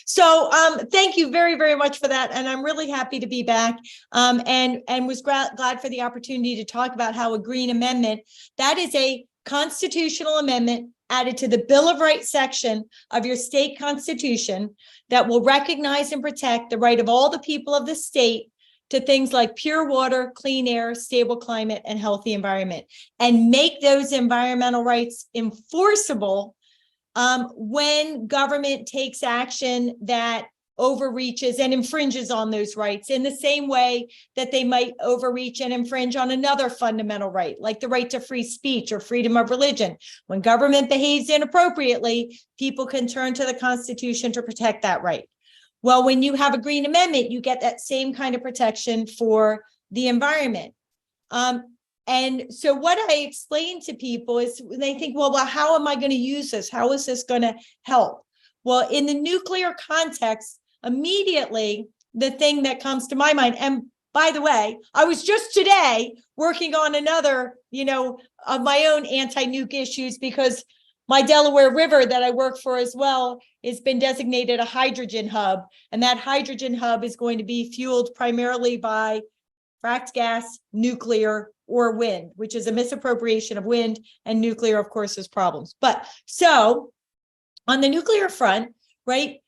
So thank you very, very much for that. And I'm really happy to be back and was glad for the opportunity to talk about how a Green Amendment, that is a constitutional amendment added to the Bill of Rights section of your state constitution that will recognize and protect the right of all the people of the state to things like pure water, clean air, stable climate, and healthy environment, and make those environmental rights enforceable when government takes action that overreaches and infringes on those rights in the same way that they might overreach and infringe on another fundamental right, like the right to free speech or freedom of religion. When government behaves inappropriately, people can turn to the Constitution to protect that right. Well, when you have a Green Amendment, you get that same kind of protection for the environment. And so what I explain to people is when they think, well, how am I going to use this? How is this going to help? Well, in the nuclear context, immediately the thing that comes to my mind, and by the way, I was just today working on another, of my own anti-nuke issues, because My Delaware River that I work for as well has been designated a hydrogen hub. And that hydrogen hub is going to be fueled primarily by fracked gas, nuclear, or wind, which is a misappropriation of wind, and nuclear, of course, has problems. But so on the nuclear front, right,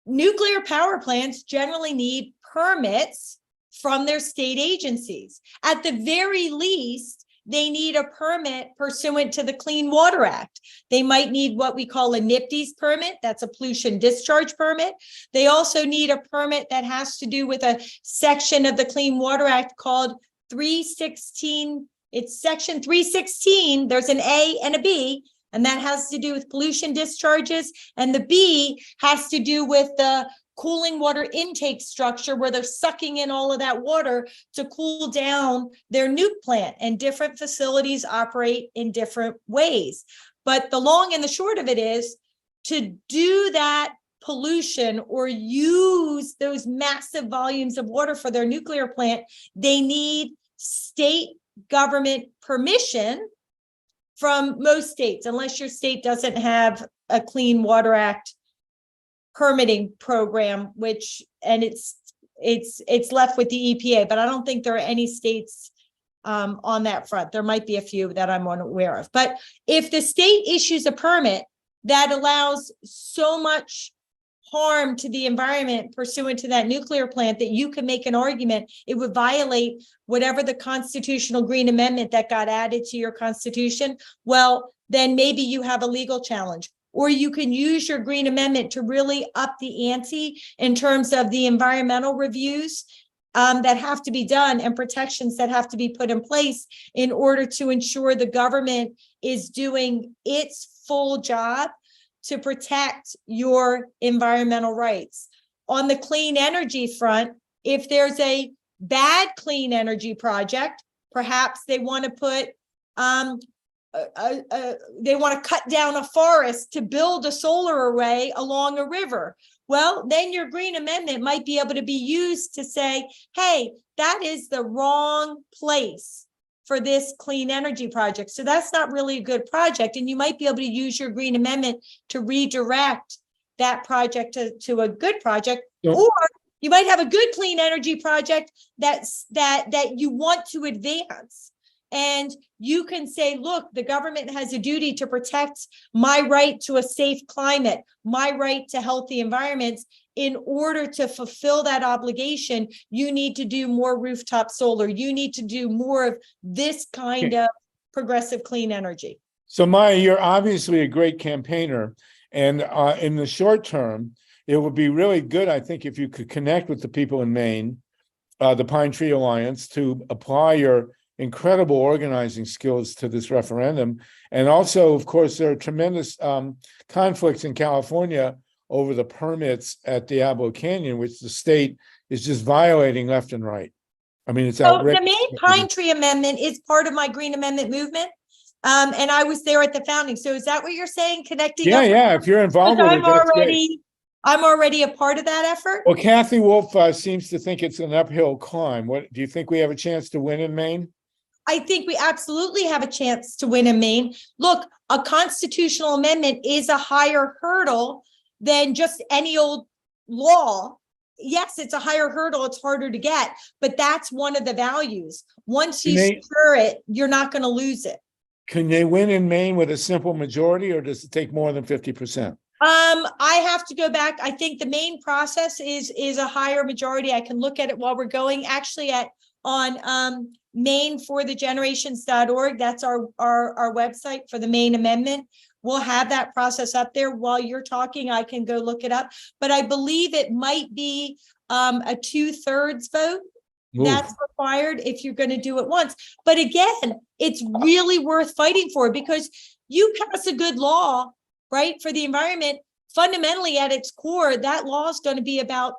nuclear power plants generally need permits from their state agencies. At the very least, they need a permit pursuant to the Clean Water Act. They might need what we call a NIPDES permit. That's a pollution discharge permit. They also need a permit that has to do with a section of the Clean Water Act called 316. It's section 316. There's an A and a B, and that has to do with pollution discharges. And the B has to do with the cooling water intake structure, where they're sucking in all of that water to cool down their nuke plant. And different facilities operate in different ways. But the long and the short of it is, to do that pollution or use those massive volumes of water for their nuclear plant, they need state government permission from most states, unless your state doesn't have a Clean Water Act permitting program, which, and it's left with the EPA, but I don't think there are any states on that front. There might be a few that I'm unaware of. But if the state issues a permit that allows so much harm to the environment pursuant to that nuclear plant that you can make an argument it would violate whatever the constitutional Green Amendment that got added to your Constitution, well, then maybe you have a legal challenge. Or you can use your Green Amendment to really up the ante in terms of the environmental reviews that have to be done and protections that have to be put in place in order to ensure the government is doing its full job to protect your environmental rights. On the clean energy front, if there's a bad clean energy project, perhaps they want to put they want to cut down a forest to build a solar array along a river. Well, then your Green Amendment might be able to be used to say, hey, that is the wrong place for this clean energy project. So that's not really a good project. And you might be able to use your Green Amendment to redirect that project to a good project. Yep. Or you might have a good clean energy project that you want to advance. And you can say, look, the government has a duty to protect my right to a safe climate, my right to healthy environments. In order to fulfill that obligation, you need to do more rooftop solar. You need to do more of this kind of progressive clean energy. So Maya, you're obviously a great campaigner. And in the short term, it would be really good, I think, if you could connect with the people in Maine, the Pine Tree Alliance, to apply your incredible organizing skills to this referendum. And also, of course, there are tremendous conflicts in California over the permits at Diablo Canyon, which the state is just violating left and right. I mean, it's outrageous. So the Maine Pine Tree Amendment is part of my Green Amendment movement. And I was there at the founding. So is that what you're saying? Connecting? Yeah, yeah. If you're involved with it, I'm already a part of that effort. Well, CATHY Wolffe seems to think it's an uphill climb. What do you think we have a chance to win in Maine? I think we absolutely have a chance to win in Maine. Look, a constitutional amendment is a higher hurdle than just any old law. Yes, it's a higher hurdle. It's harder to get, but that's one of the values. Once you secure it, you're not going to lose it. Can they win in Maine with a simple majority, or does it take more than 50%? I have to go back. I think the Maine process is a higher majority. I can look at it while we're going. Actually, on MaineForTheGenerations.org. That's our website for the Maine Amendment. We'll have that process up there. While you're talking, I can go look it up. But I believe it might be a 2/3 vote. Ooh. That's required if you're going to do it once. But again, it's really worth fighting for, because you pass a good law, right, for the environment. Fundamentally, at its core, that law is going to be about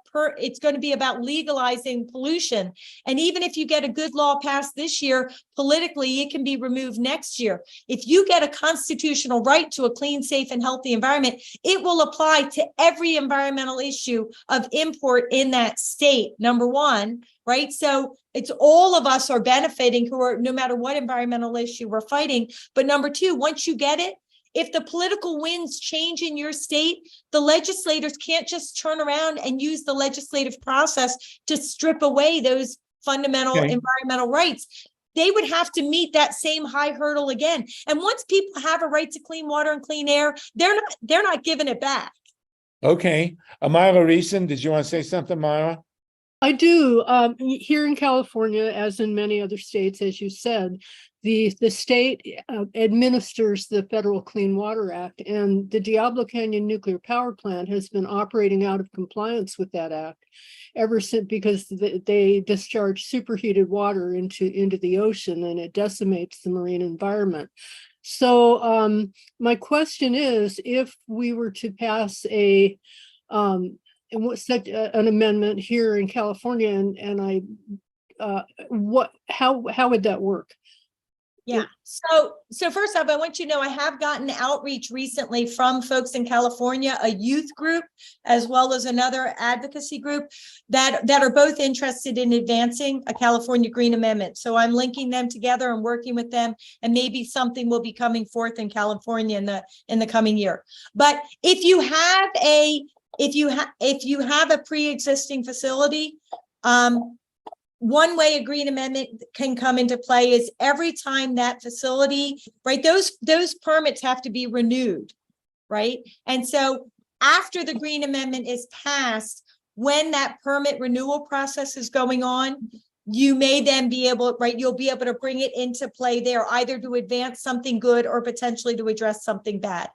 legalizing pollution. And even if you get a good law passed this year, politically, it can be removed next year. If you get a constitutional right to a clean, safe, and healthy environment, it will apply to every environmental issue of import in that state, number one, right? So it's all of us are benefiting, who are, no matter what environmental issue we're fighting. But number two, once you get it, if the political winds change in your state, the legislators can't just turn around and use the legislative process to strip away those fundamental Okay. environmental rights. They would have to meet that same high hurdle again. And once people have a right to clean water and clean air, they're not giving it back. Okay, MYLA RESON, did you want to say something, Myra? I do. Here in California, as in many other states, as you said, the state administers the Federal Clean Water Act, and the Diablo Canyon nuclear power plant has been operating out of compliance with that act ever since, because they discharge superheated water into the ocean, and it decimates the marine environment. So my question is, if we were to pass an amendment here in California, how would that work? Yeah. So first off, I want you to know I have gotten outreach recently from folks in California, a youth group, as well as another advocacy group that are both interested in advancing a California Green Amendment. So I'm linking them together and working with them, and maybe something will be coming forth in California in the coming year. But if you have a pre-existing facility, one way a green amendment can come into play is every time that facility, right, those permits have to be renewed, right? And so after the green amendment is passed, when that permit renewal process is going on, you may then be able, right, you'll be able to bring it into play there, either to advance something good or potentially to address something bad.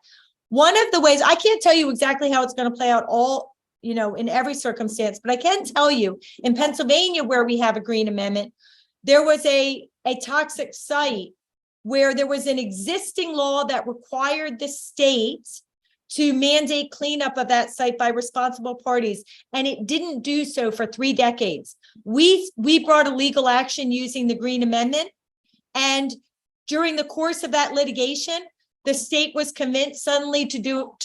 One of the ways, I can't tell you exactly how it's going to play out all, in every circumstance, but I can tell you in Pennsylvania, where we have a green amendment, there was a toxic site where there was an existing law that required the state to mandate cleanup of that site by responsible parties, and it didn't do so for 3 decades. We brought a legal action using the green amendment, and during the course of that litigation, the state was convinced suddenly to do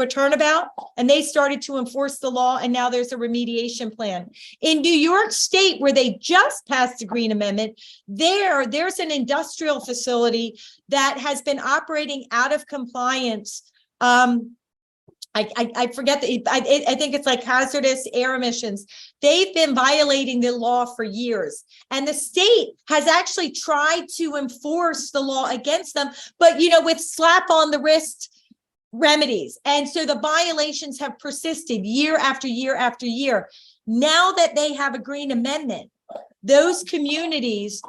a turnabout, and they started to enforce the law, and now there's a remediation plan. In New York State, where they just passed a green amendment, there's an industrial facility that has been operating out of compliance. I forget I think it's like hazardous air emissions. They've been violating the law for years, and the state has actually tried to enforce the law against them, but with slap on the wrist remedies. And so the violations have persisted year after year after year. Now that they have a green amendment, those communities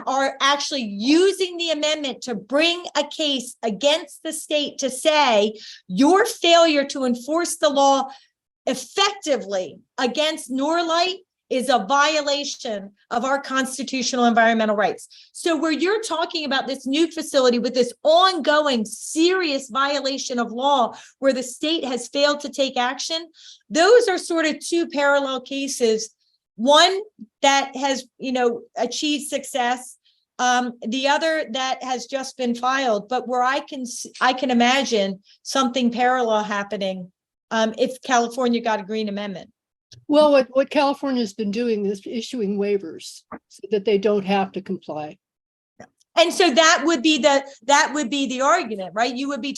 are actually using the amendment to bring a case against the state to say your failure to enforce the law effectively against Norlite is a violation of our constitutional environmental rights. So where you're talking about this nuke facility with this ongoing serious violation of law where the state has failed to take action, those are sort of 2 parallel cases. One that has, achieved success, the other that has just been filed, but where I can imagine something parallel happening if California got a green amendment. Well, what California's been doing is issuing waivers so that they don't have to comply. And so that would be the argument, right? You would be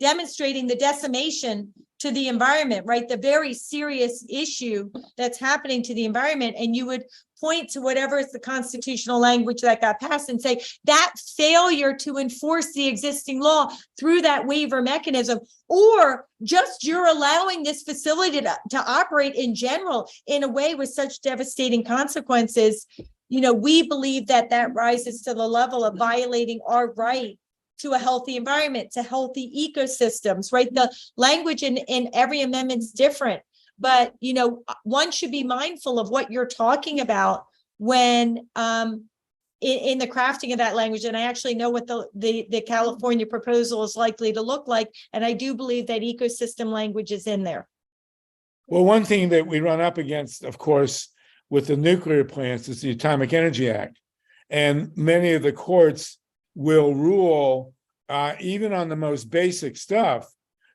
demonstrating the decimation to the environment, right? The very serious issue that's happening to the environment. And you would point to whatever is the constitutional language that got passed and say that failure to enforce the existing law through that waiver mechanism, or just you're allowing this facility to operate in general in a way with such devastating consequences. We believe that rises to the level of violating our right to a healthy environment, to healthy ecosystems, right? The language in every amendment is different, but, one should be mindful of what you're talking about when in the crafting of that language. And I actually know what the California proposal is likely to look like. And I do believe that ecosystem language is in there. Well, one thing that we run up against, of course, with the nuclear plants is the Atomic Energy Act. And many of the courts will rule, even on the most basic stuff,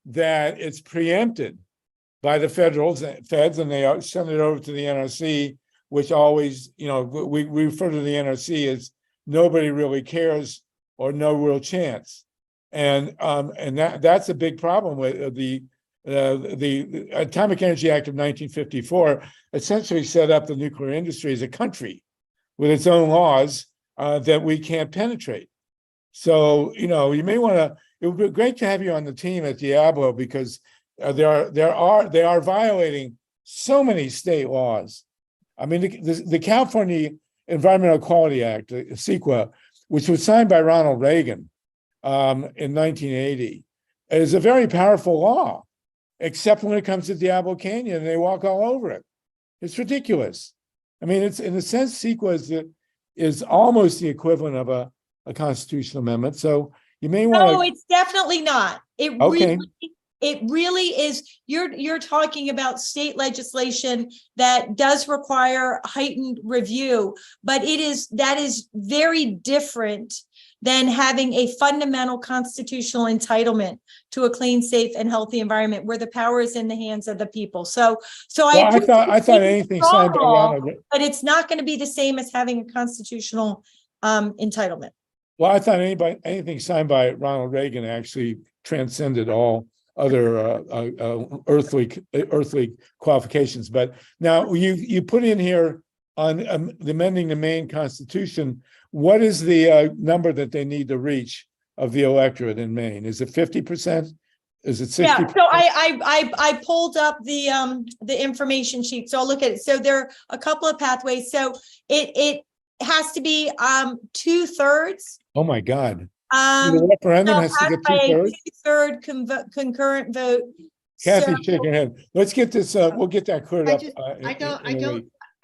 that it's preempted by the feds, and they send it over to the NRC, which always, we refer to the NRC as nobody really cares or no real chance. And that's a big problem with the Atomic Energy Act of 1954 essentially set up the nuclear industry as a country with its own laws that we can't penetrate. So, you may want to, it would be great to have you on the team at Diablo, because they are violating so many state laws. I mean, the California Environmental Quality Act, CEQA, which was signed by Ronald Reagan in 1980, is a very powerful law, except when it comes to Diablo Canyon, they walk all over it. It's ridiculous. I mean, it's in a sense, CEQA is almost the equivalent of a constitutional amendment. So you may want to. No, it's definitely not. It really is. You're talking about state legislation that does require heightened review, but that is very different than having a fundamental constitutional entitlement to a clean, safe, and healthy environment where the power is in the hands of the people. So I thought anything signed by Ronald, but it's not going to be the same as having a constitutional entitlement. Well, I thought anything signed by Ronald Reagan actually transcended all other earthly qualifications. But now you put in here on amending the Maine Constitution. What is the number that they need to reach of the electorate in Maine? Is it 50%? Is it 60%? Yeah, so I pulled up the information sheet, so I'll look at it. So there are a couple of pathways. So it has to be 2/3. Oh my God. The referendum has to get 2/3? 2/3 concurrent vote. Kathy, shake your head. Let's get this, we'll get that cleared up.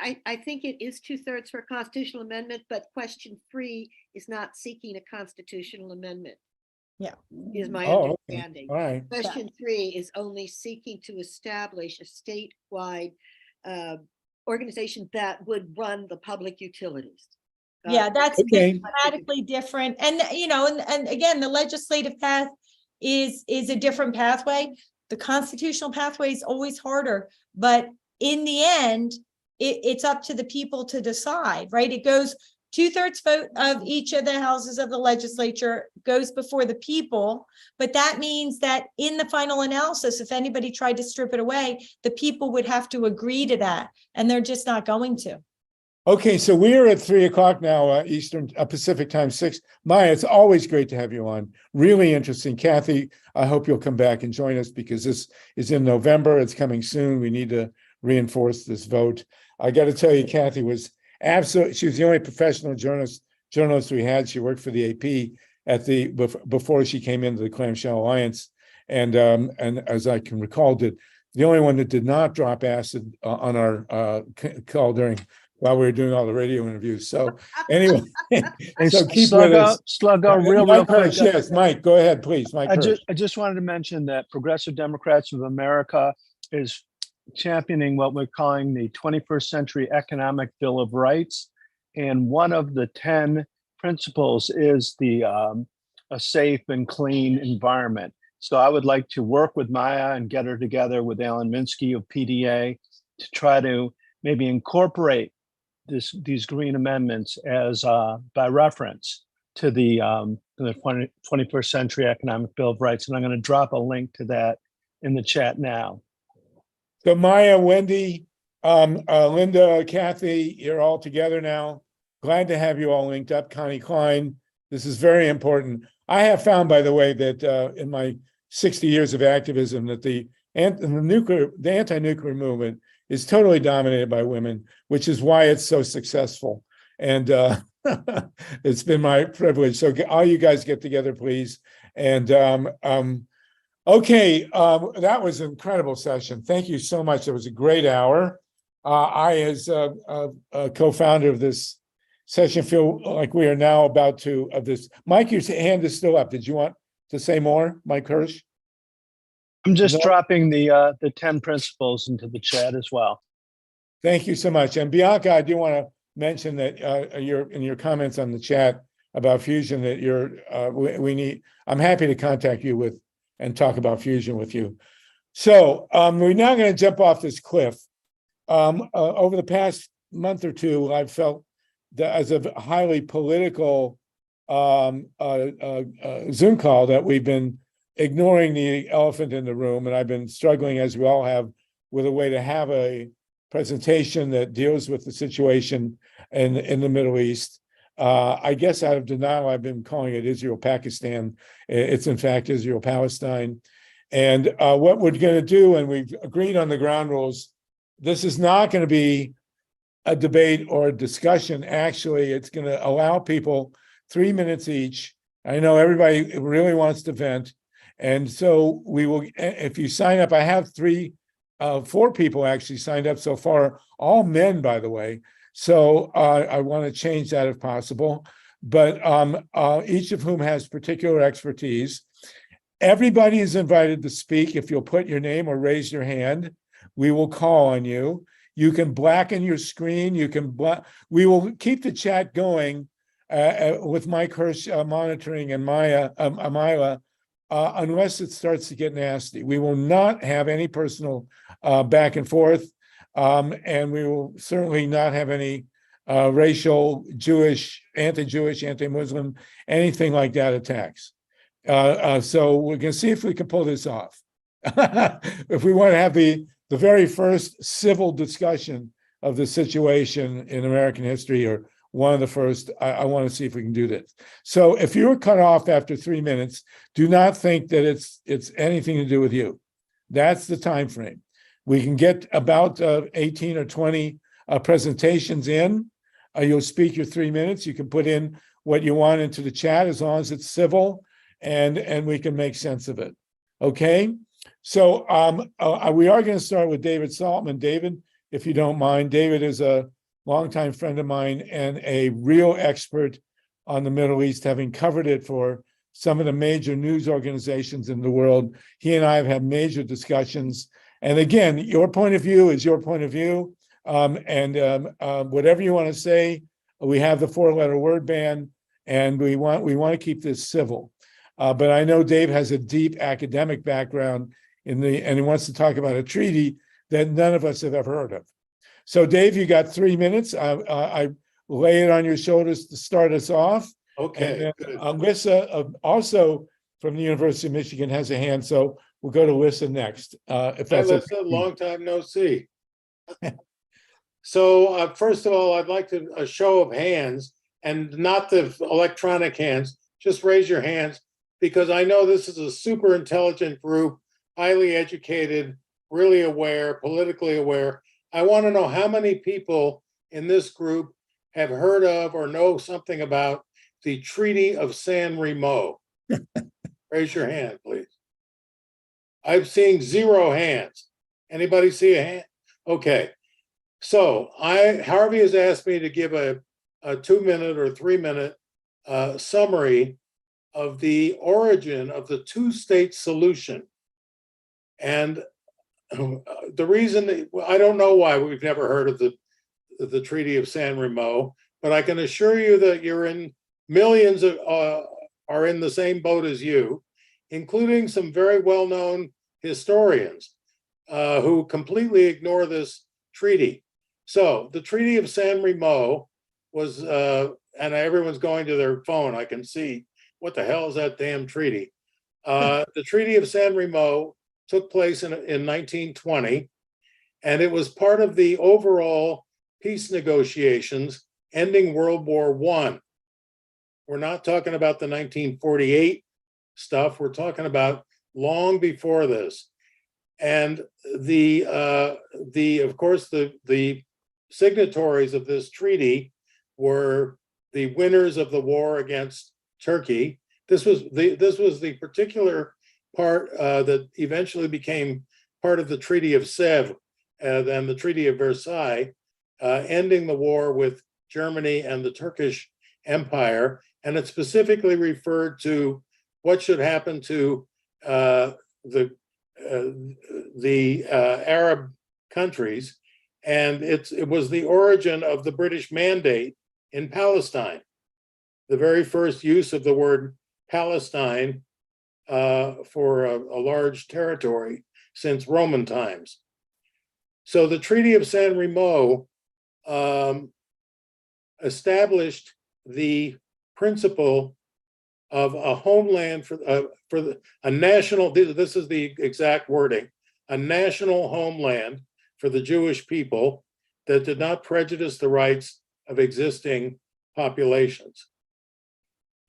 I think it is 2/3 for a constitutional amendment, but question 3 is not seeking a constitutional amendment. Yeah. Is my Oh, okay. understanding. All right. Question 3 is only seeking to establish a statewide organization that would run the public utilities. Yeah, that's Okay. dramatically different. And, and again, the legislative path is a different pathway. The constitutional pathway is always harder, but in the end, it's up to the people to decide, right? It goes 2/3 vote of each of the houses of the legislature goes before the people, but that means that in the final analysis, if anybody tried to strip it away, the people would have to agree to that, and they're just not going to. Okay, so we are at 3:00 now, Eastern Pacific time, 6. Maya, it's always great to have you on. Really interesting. Kathy, I hope you'll come back and join us, because this is in November. It's coming soon. We need to reinforce this vote. I got to tell you, Kathy was absolutely, she was the only professional journalist we had. She worked for the AP before she came into the Clamshell Alliance. And as I can recall, the only one that did not drop acid on our call while we were doing all the radio interviews. So anyway, so keep with us. Sluggo, real Mike quick. Hersh, yes, Mike, go ahead, please. Mike Hersh. I just wanted to mention that Progressive Democrats of America is championing what we're calling the 21st Century Economic Bill of Rights. And one of the 10 principles is a safe and clean environment. So I would like to work with Maya and get her together with Alan Minsky of PDA to try to maybe incorporate these green amendments as by reference to the 21st Century Economic Bill of Rights. And I'm going to drop a link to that in the chat now. So Maya, Wendy, Linda, Kathy, you're all together now. Glad to have you all linked up. Connie Klein, this is very important. I have found, by the way, that in my 60 years of activism, that the anti-nuclear movement is totally dominated by women, which is why it's so successful. And it's been my privilege. So all you guys get together, please. And okay, that was an incredible session. Thank you so much. It was a great hour. I, as a co-founder of this session, feel like we are now about to, Mike, your hand is still up. Did you want to say more, Mike Hersh? I'm just dropping the 10 principles into the chat as well. Thank you so much. And Bianca, I do want to mention that in your comments on the chat about fusion, that I'm happy to contact you and talk about fusion with you. So we're now going to jump off this cliff. Over the past month or two, I've felt that as a highly political Zoom call that we've been ignoring the elephant in the room, and I've been struggling, as we all have, with a way to have a presentation that deals with the situation in the Middle East. I guess out of denial, I've been calling it Israel-Pakistan. It's in fact Israel-Palestine. And what we're going to do, and we've agreed on the ground rules, this is not going to be a debate or a discussion. Actually, it's going to allow people 3 minutes each. I know everybody really wants to vent. And so we will, if you sign up, I have 4 people actually signed up so far, all men, by the way. So I want to change that if possible, but each of whom has particular expertise. Everybody is invited to speak. If you'll put your name or raise your hand, we will call on you. You can blacken your screen. We will keep the chat going with Mike Hersh monitoring and MYLA unless it starts to get nasty. We will not have any personal back and forth, and we will certainly not have any racial, Jewish, anti-Jewish, anti-Muslim, anything like that attacks. So we're going to see if we can pull this off. If we want to have the very first civil discussion of the situation in American history, or one of the first, I want to see if we can do this. So if you're cut off after 3 minutes, do not think that it's anything to do with you. That's the time frame. We can get about 18 or 20 presentations in. You'll speak your 3 minutes. You can put in what you want into the chat as long as it's civil, and we can make sense of it. Okay? So we are going to start with David Saltman. David, if you don't mind. David is a longtime friend of mine and a real expert on the Middle East, having covered it for some of the major news organizations in the world. He and I have had major discussions. And again, your point of view is your point of view. Whatever you want to say, we have the 4-letter word ban, and we want to keep this civil. But I know Dave has a deep academic background and he wants to talk about a treaty that none of us have ever heard of. So Dave, you got 3 minutes. I lay it on your shoulders to start us off. Okay. Lissa, also from the University of Michigan, has a hand. So we'll go to Lissa next. If Hi, that's Lissa. Long time no see. So first of all, I'd like a show of hands, and not the electronic hands. Just raise your hands, because I know this is a super intelligent group, highly educated, really aware, politically aware. I want to know how many people in this group have heard of or know something about the Treaty of San Remo. Raise your hand, please. I'm seeing 0 hands. Anybody see a hand? Okay. So Harvey has asked me to give a 2-minute or 3-minute summary of the origin of the 2-state solution. And the reason, I don't know why we've never heard of the Treaty of San Remo, but I can assure you that millions are in the same boat as you, including some very well-known historians who completely ignore this treaty. So the Treaty of San Remo was, and everyone's going to their phone, I can see, what the hell is that damn treaty? The Treaty of San Remo took place in 1920, and it was part of the overall peace negotiations ending World War I. We're not talking about the 1948 stuff. We're talking about long before this. And of course, the signatories of this treaty were the winners of the war against Turkey. This was the particular part that eventually became part of the Treaty of Sèvres and the Treaty of Versailles, ending the war with Germany and the Turkish Empire. And it specifically referred to what should happen to the Arab countries. And it was the origin of the British Mandate in Palestine, the very first use of the word Palestine for a large territory since Roman times. So the Treaty of San Remo established the principle of a homeland a national, this is the exact wording, a national homeland for the Jewish people that did not prejudice the rights of existing populations.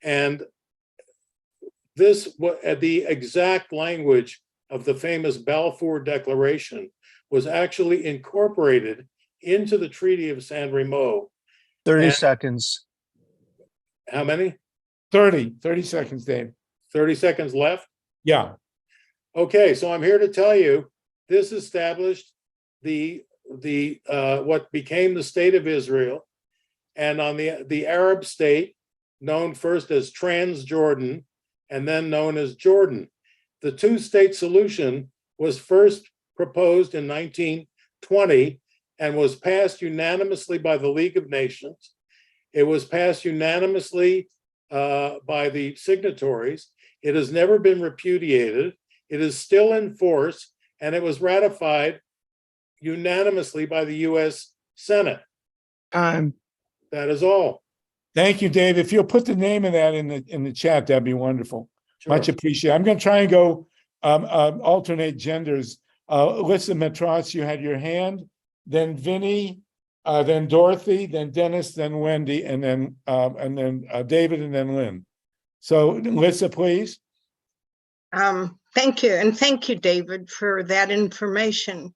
And this, the exact language of the famous Balfour Declaration was actually incorporated into the Treaty of San Remo. 30 And- seconds. How many? 30 seconds, Dave. 30 seconds left? Yeah. Okay, so I'm here to tell you, this established the what became the state of Israel, and on the Arab state, known first as Transjordan and then known as Jordan. The two-state solution was first proposed in 1920 and was passed unanimously by the League of Nations. It was passed unanimously by the signatories. It has never been repudiated. It is still in force, and it was ratified unanimously by the US Senate. That is all. Thank you, Dave. If you'll put the name of that in the chat, that'd be wonderful. Sure. Much appreciated. I'm going to try and go alternate genders. Lissa Matross, you had your hand, then Vinnie, then Dorothy, then Dennis, then Wendy, and then David, and then Lynn. So Lissa, please. Thank you. And thank you, David, for that information.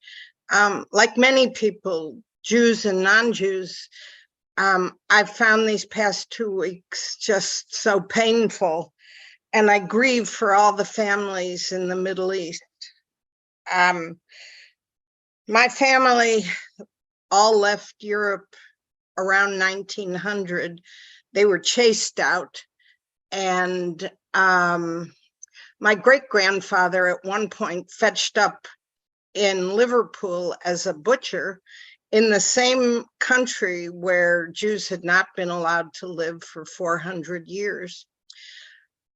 Like many people, Jews and non-Jews, I've found these past 2 weeks just so painful, and I grieve for all the families in the Middle East. My family all left Europe around 1900. They were chased out, and my great-grandfather at one point fetched up in Liverpool as a butcher in the same country where Jews had not been allowed to live for 400 years.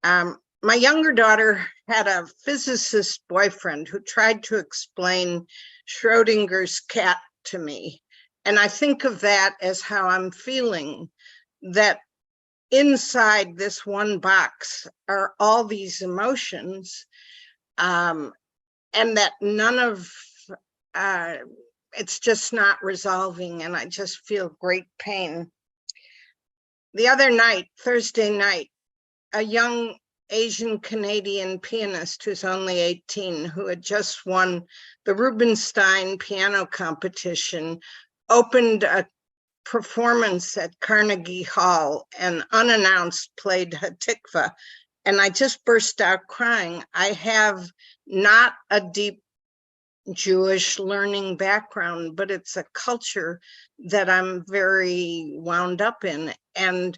My younger daughter had a physicist boyfriend who tried to explain Schrodinger's cat to me. And I think of that as how I'm feeling, that inside this one box are all these emotions, and that none of, it's just not resolving, and I just feel great pain. The other night, Thursday night, a young Asian Canadian pianist who's only 18, who had just won the Rubinstein piano competition, opened a performance at Carnegie Hall and unannounced played Hatikva. And I just burst out crying. I have not a deep Jewish learning background, but it's a culture that I'm very wound up in. And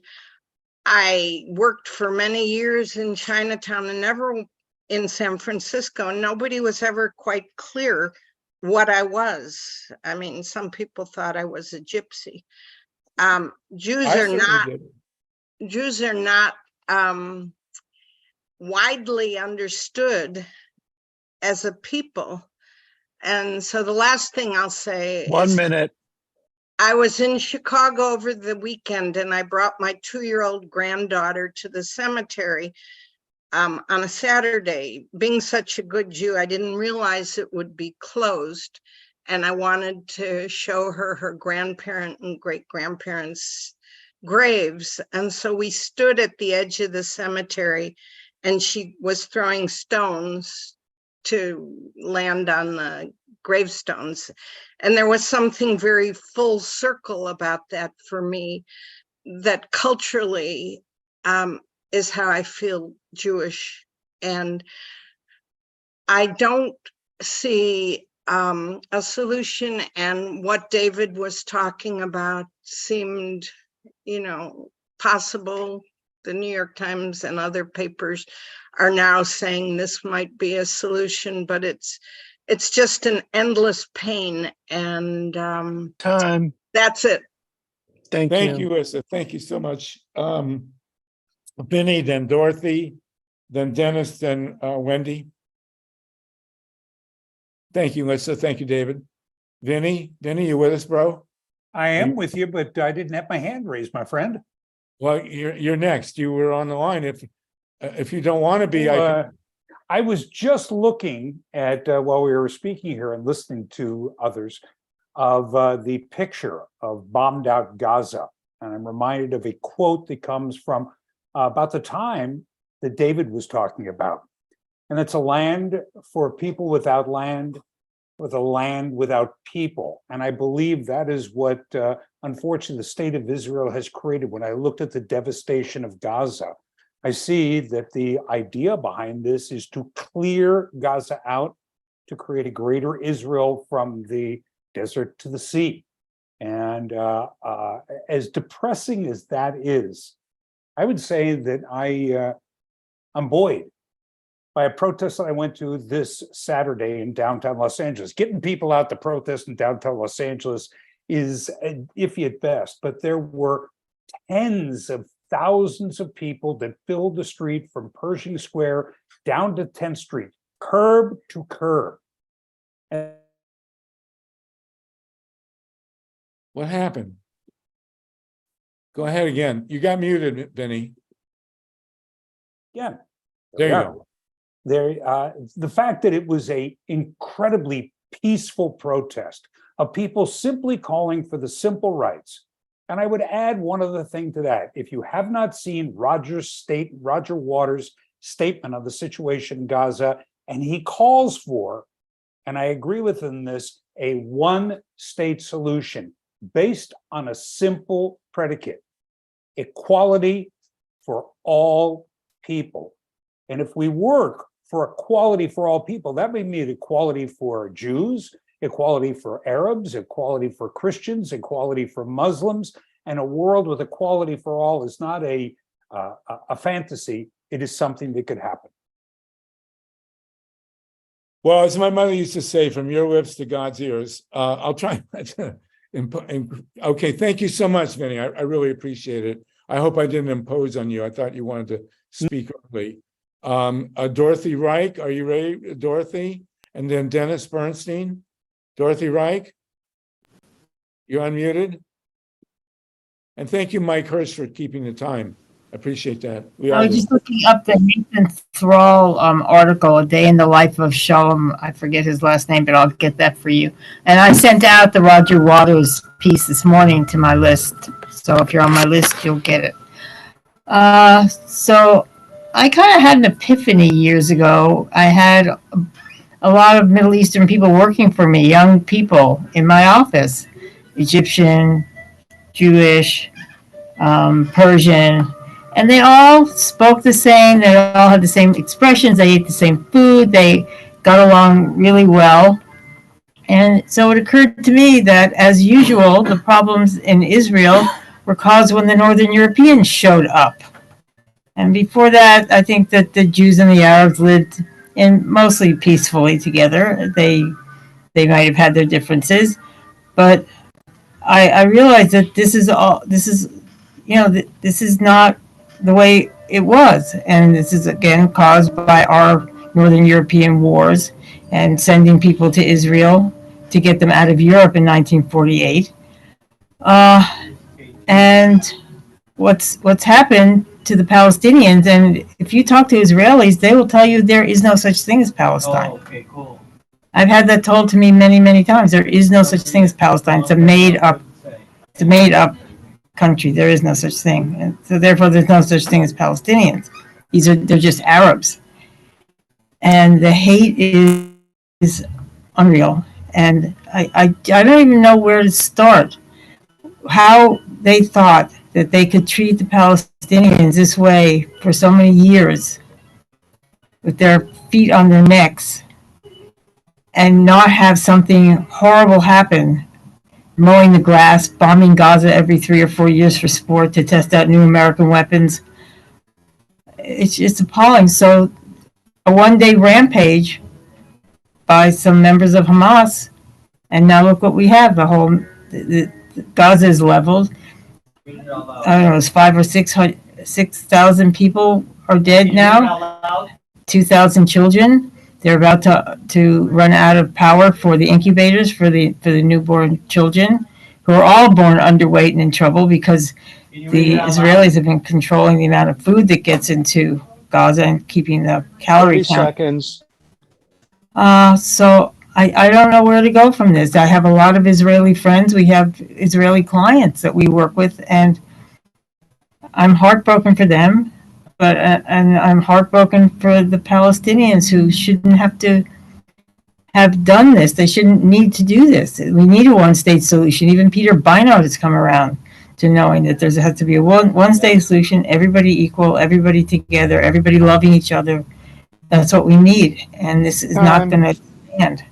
I worked for many years in Chinatown and never in San Francisco, and nobody was ever quite clear what I was. I mean, some people thought I was a gypsy. Jews are not widely understood as a people. And so the last thing I'll say 1 minute. I was in Chicago over the weekend, and I brought my 2-year-old granddaughter to the cemetery on a Saturday. Being such a good Jew, I didn't realize it would be closed, and I wanted to show her her grandparent and great-grandparents' graves. And so we stood at the edge of the cemetery, and she was throwing stones to land on the gravestones. And there was something very full circle about that for me, that culturally is how I feel Jewish. And I don't see a solution, and what David was talking about seemed, possible. The New York Times and other papers are now saying this might be a solution, but it's just an endless pain. And Time. That's it. Thank you, Lissa. Thank you so much. Vinnie, then Dorothy, then Dennis, then Wendy. Thank you, Lissa. Thank you, David. Vinnie, you with us, bro? I am with you, but I didn't have my hand raised, my friend. Well, you're next. You were on the line. If you don't want to be, I was just looking at, while we were speaking here and listening to others, of the picture of bombed out Gaza. And I'm reminded of a quote that comes from about the time that David was talking about. And it's a land for people without land, with a land without people. And I believe that is what, unfortunately, the state of Israel has created. When I looked at the devastation of Gaza, I see that the idea behind this is to clear Gaza out, to create a greater Israel from the desert to the sea. And as depressing as that is, I would say that I'm buoyed by a protest that I went to this Saturday in downtown Los Angeles. Getting people out to protest in downtown Los Angeles is iffy at best, but there were tens of thousands of people that filled the street from Pershing Square down to 10th Street, curb to curb. And what happened? Go ahead again. You got muted, Vinnie. yeah, There you go. the fact that it was a incredibly peaceful protest of people simply calling for the simple rights. And I would add one other thing to that. If you have not seen Roger Waters' statement of the situation in Gaza, and he calls for, and I agree with him this, a one-state solution based on a simple predicate: equality for all people. And if we work for equality for all people, that may mean equality for Jews, equality for Arabs, equality for Christians, equality for Muslims, and a world with equality for all is not a fantasy. It is something that could happen. Well, as my mother used to say, from your lips to God's ears. I'll try. Okay, thank you so much, Vinnie. I really appreciate it. I hope I didn't impose on you. I thought you wanted to speak early. Dorothy Reich, are you ready, Dorothy? And then Dennis Bernstein. Dorothy Reich, you're unmuted. And thank you, Mike Hersh, for keeping the time. I appreciate that. I was just looking up the Nathan Thrall article, A Day in the Life of Shalom. I forget his last name, but I'll get that for you. And I sent out the Roger Waters piece this morning to my list. So if you're on my list, you'll get it. So I kind of had an epiphany years ago. I had a lot of Middle Eastern people working for me, young people in my office, Egyptian, Jewish, Persian, and they all spoke the same. They all had the same expressions. They ate the same food. They got along really well. And so it occurred to me that, as usual, the problems in Israel were caused when the Northern Europeans showed up. And before that, I think that the Jews and the Arabs lived in mostly peacefully together. They might have had their differences, but I realized that this is not the way it was. And this is, again, caused by our Northern European wars and sending people to Israel to get them out of Europe in 1948. And what's happened to the Palestinians, and if you talk to Israelis, they will tell you there is no such thing as Palestine. Oh, okay, cool. I've had that told to me many, many times. There is no such thing as Palestine. It's a made up country. There is no such thing. And so therefore there's no such thing as Palestinians. They're just Arabs. And the hate is unreal. And I don't even know where to start. How they thought that they could treat the Palestinians this way for so many years with their feet on their necks and not have something horrible happen, mowing the grass, bombing Gaza every 3 or 4 years for sport to test out new American weapons. It's appalling. So a one-day rampage by some members of Hamas, and now look what we have. The Gaza is leveled. I don't know, it's 5,000 or 6,000 people are dead now. 2,000 children. They're about to run out of power for the incubators for the newborn children, who are all born underweight and in trouble because the Israelis have been controlling the amount of food that gets into Gaza and keeping the 30 calorie count. seconds. So I don't know where to go from this. I have a lot of Israeli friends. We have Israeli clients that we work with, and I'm heartbroken for them, but and I'm heartbroken for the Palestinians who shouldn't have to have done this. They shouldn't need to do this. We need a one-state solution. Even Peter Beinart has come around to knowing that there has to be a one-state solution, everybody equal, everybody together, everybody loving each other. That's what we need, and this is not going to stand.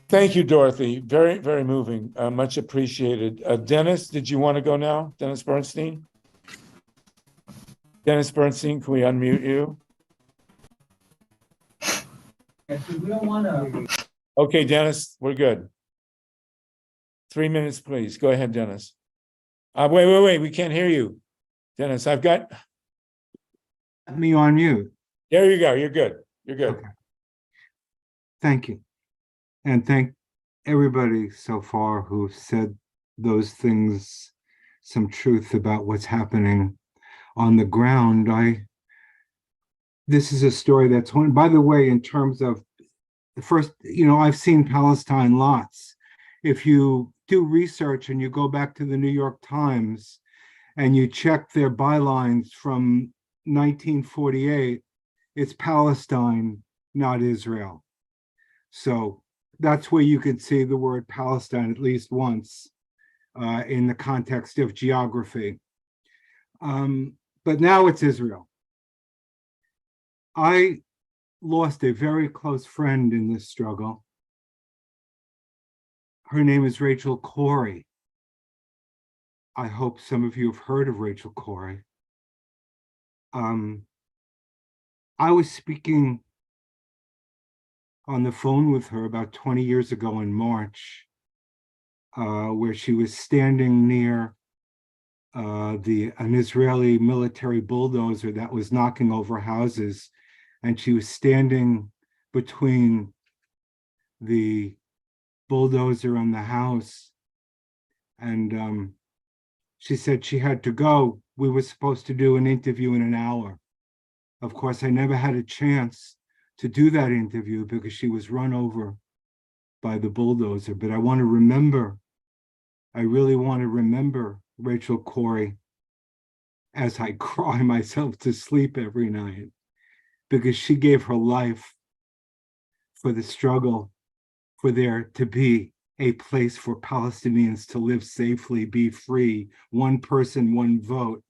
Thank you, Dorothy. Very, very moving. Much appreciated. Dennis, did you want to go now? Dennis Bernstein? Dennis Bernstein, can we unmute you? We don't want to. Okay, Dennis, we're good. 3 minutes, please. Go ahead, Dennis. Wait. We can't hear you. Dennis, I've got... Me on mute. There you go. You're good. You're good. Okay. Thank you. And thank everybody so far who said those things, some truth about what's happening on the ground. This is a story that's one, by the way, in terms of the first, I've seen Palestine lots. If you do research and you go back to the New York Times and you check their bylines from 1948, it's Palestine, not Israel. So that's where you could see the word Palestine at least once in the context of geography. But now it's Israel. I lost a very close friend in this struggle. Her name is Rachel Corrie. I hope some of you have heard of Rachel Corrie. I was speaking on the phone with her about 20 years ago in March, where she was standing near an Israeli military bulldozer that was knocking over houses, and she was standing between the bulldozer and the house, and she said she had to go. We were supposed to do an interview in an hour. Of course, I never had a chance to do that interview because she was run over by the bulldozer, but I really want to remember Rachel Corrie as I cry myself to sleep every night, because she gave her life for the struggle for there to be a place for Palestinians to live safely, be free, one person, one vote.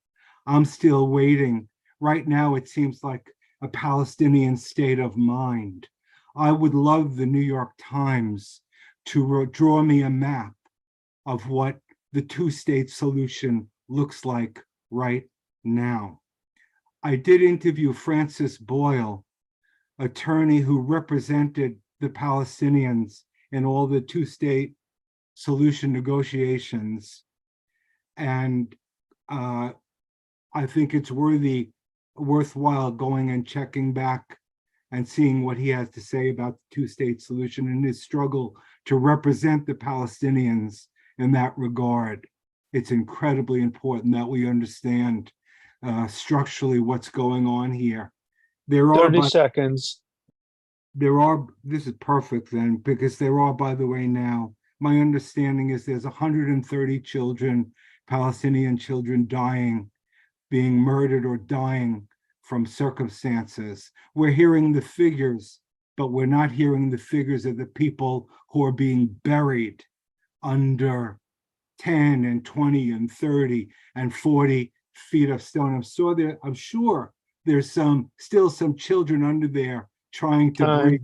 I'm still waiting. Right now, it seems like a Palestinian state of mind. I would love the New York Times to draw me a map of what the two-state solution looks like right now. I did interview Francis Boyle, attorney who represented the Palestinians in all the two-state solution negotiations. And I think it's worthwhile going and checking back and seeing what he has to say about the two-state solution and his struggle to represent the Palestinians in that regard. It's incredibly important that we understand structurally what's going on here. 30 seconds. This is perfect then, because there are, by the way, now, my understanding is there's 130 children, Palestinian children dying, being murdered or dying from circumstances. We're hearing the figures, but we're not hearing the figures of the people who are being buried under 10 and 20 and 30 and 40 feet of stone. I'm sure there's still some children under there trying to breathe,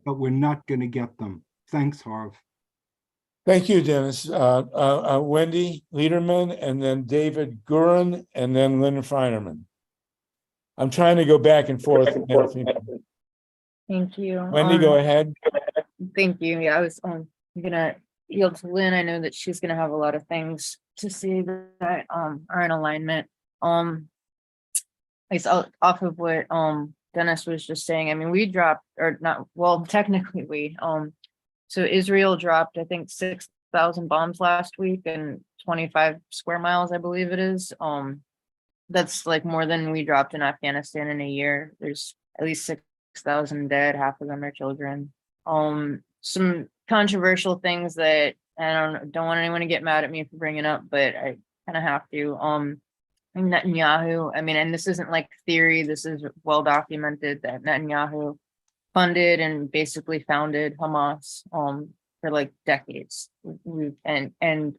but we're not going to get them. Thanks, Harv. Thank you, Dennis. Wendy Lederman, and then David Gurin, and then LYNN FEINERMAN. I'm trying to go back and forth. Thank you. Wendy, go ahead. Thank you. Yeah, I was gonna yield to Lynn. I know that she's gonna have a lot of things to say that are in alignment. It's off of what Dennis was just saying. I mean, we dropped, or not, well, technically we so Israel dropped, I think, 6,000 bombs last week and 25 square miles, I believe it is. that's like more than we dropped in Afghanistan in a year. There's at least 6,000 dead, half of them are children. Some controversial things that I don't want anyone to get mad at me for bringing up, but I kind of have to. Netanyahu, I mean, and this isn't like theory, this is well documented that Netanyahu funded and basically founded Hamas for like decades. And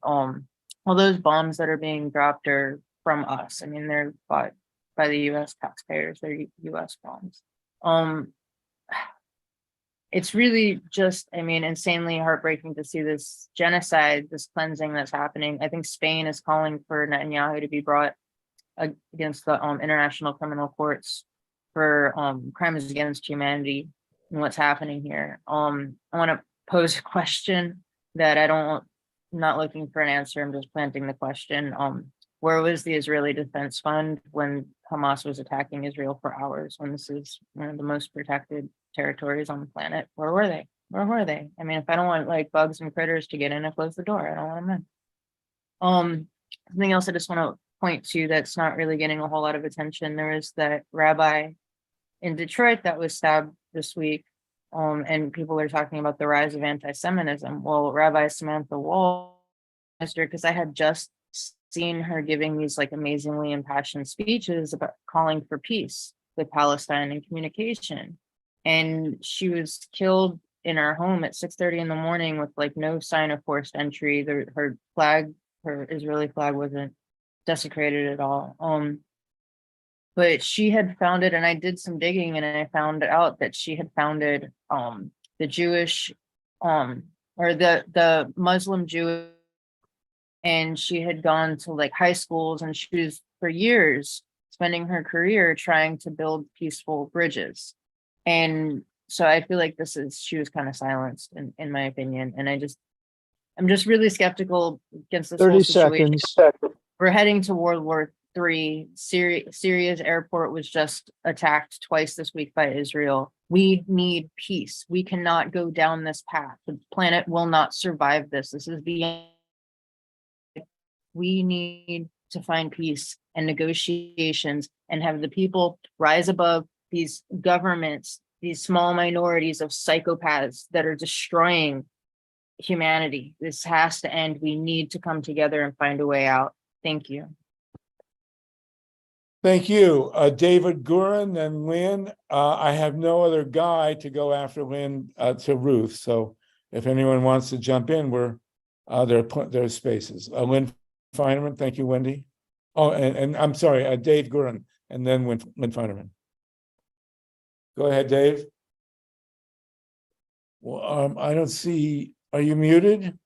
all those bombs that are being dropped are from us. I mean, they're bought by the US taxpayers, they're US bombs. It's really just, I mean, insanely heartbreaking to see this genocide, this cleansing that's happening. I think Spain is calling for Netanyahu to be brought against the international criminal courts for crimes against humanity and what's happening here. I want to pose a question that I'm not looking for an answer. I'm just planting the question. Where was the Israeli Defense Fund when Hamas was attacking Israel for hours, when this is one of the most protected territories on the planet? Where were they? Where were they? I mean, if I don't want like bugs and critters to get in, I close the door. I don't want them in. Something else I just want to point to that's not really getting a whole lot of attention. There was that rabbi in Detroit that was stabbed this week. And people are talking about the rise of anti-Semitism. Well, Rabbi Samantha Wall, because I had just seen her giving these like amazingly impassioned speeches about calling for peace with Palestine and communication. And she was killed in her home at 6:30 in the morning with like no sign of forced entry. Her flag, her Israeli flag wasn't desecrated at all. But she had founded, and I did some digging and I found out that she had founded the Jewish or the Muslim Jewish, and she had gone to like high schools, and she was for years spending her career trying to build peaceful bridges. And so I feel like she was kind of silenced in my opinion. And I'm just really skeptical against this 30 whole situation. seconds. We're heading to World War III. Syria's airport was just attacked twice this week by Israel. We need peace. We cannot go down this path. The planet will not survive this. This is beyond. We need to find peace and negotiations and have the people rise above these governments, these small minorities of psychopaths that are destroying humanity. This has to end. We need to come together and find a way out. Thank you. Thank you, David Gurin and Lynn. I have no other guy to go after Lynn to Ruth. So if anyone wants to jump in, there are spaces. LYNN FEINERMAN, thank you, Wendy. Oh, and I'm sorry, Dave Gurin, and then LYNN FEINERMAN. Go ahead, Dave. Well, I don't see. Are you muted?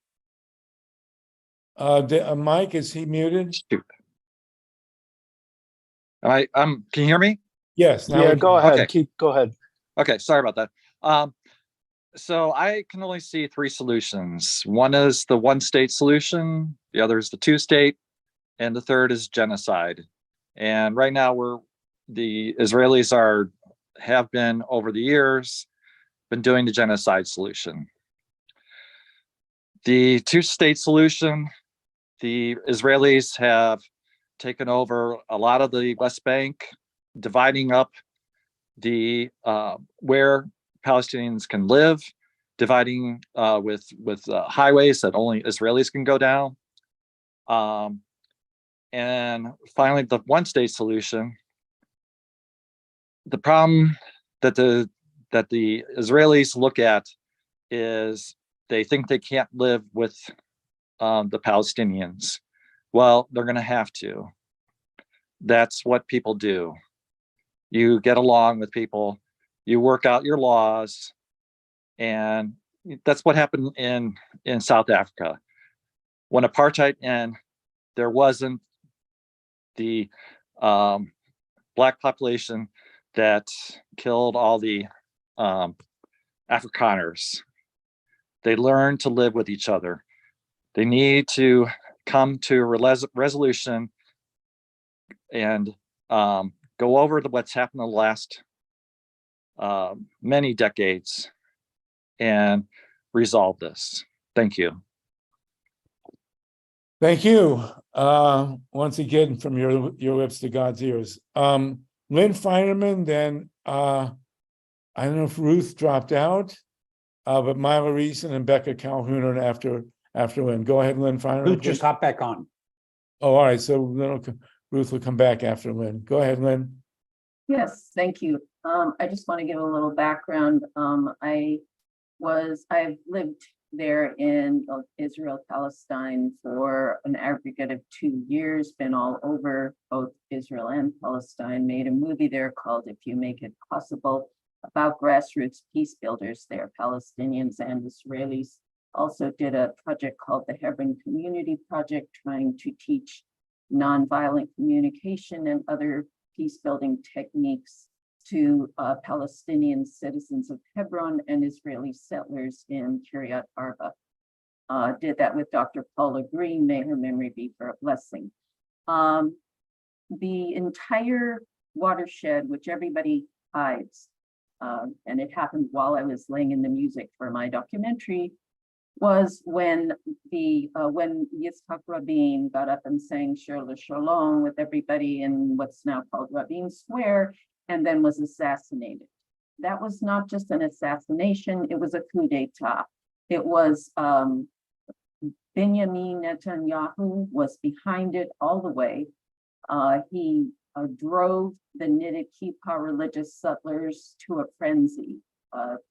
Mike, is he muted? Shoot. Can you hear me? Yes. Yeah, go ahead. Okay. Go ahead. Okay, sorry about that. So I can only see three solutions. One is the one-state solution, the other is the two-state, and the third is genocide. And right now the Israelis have been over the years been doing the genocide solution. The two-state solution, the Israelis have taken over a lot of the West Bank, dividing up the where Palestinians can live, dividing with highways that only Israelis can go down. And finally, the one-state solution. The problem that the Israelis look at is they think they can't live with the Palestinians. Well, they're going to have to. That's what people do. You get along with people, you work out your laws, and that's what happened in South Africa. When apartheid ended, there wasn't the black population that killed all the Afrikaners. They learned to live with each other. They need to come to a resolution and go over what's happened in the last many decades and resolve this. Thank you. Thank you. Once again, from your lips to God's ears. LYNN FEINERMAN, then I don't know if Ruth dropped out, but MYLA RESON and Becca Calhoun are after LYNN. Go ahead, LYNN FEINERMAN. Who just hopped back on? Oh, all right. So Ruth will come back after LYNN. Go ahead, LYNN. Yes, thank you. I just want to give a little background. I've lived there in Israel-Palestine for an aggregate of 2 years, been all over both Israel and Palestine, made a movie there called If You Make It Possible, about grassroots peace builders there, Palestinians and Israelis. Also did a project called the Hebron Community Project, trying to teach nonviolent communication and other peace building techniques to Palestinian citizens of Hebron and Israeli settlers in Kiryat Arba. Did that with Dr. Paula Green, may her memory be for a blessing. The entire watershed, which everybody hides, and it happened while I was laying in the music for my documentary, was when Yitzhak Rabin got up and sang Shir L'Shalom with everybody in what's now called Rabin Square, and then was assassinated. That was not just an assassination, it was a coup d'etat. It was Benjamin Netanyahu was behind it all the way. He drove the knitted kippah religious settlers to a frenzy.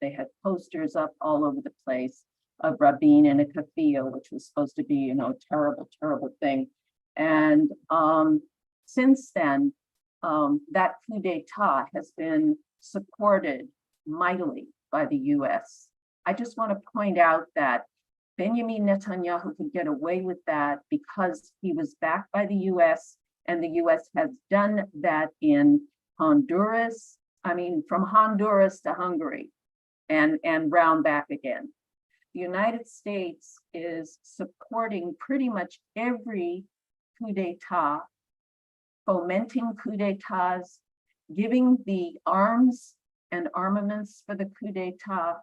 They had posters up all over the place of Rabin in a keffiyeh, which was supposed to be, a terrible, terrible thing. And since then, that coup d'etat has been supported mightily by the US. I just want to point out that Benjamin Netanyahu could get away with that because he was backed by the US, and the US has done that in Honduras, from Honduras to Hungary and round back again. The United States is supporting pretty much every coup d'etat, fomenting coup d'etats, giving the arms and armaments for the coup d'etat.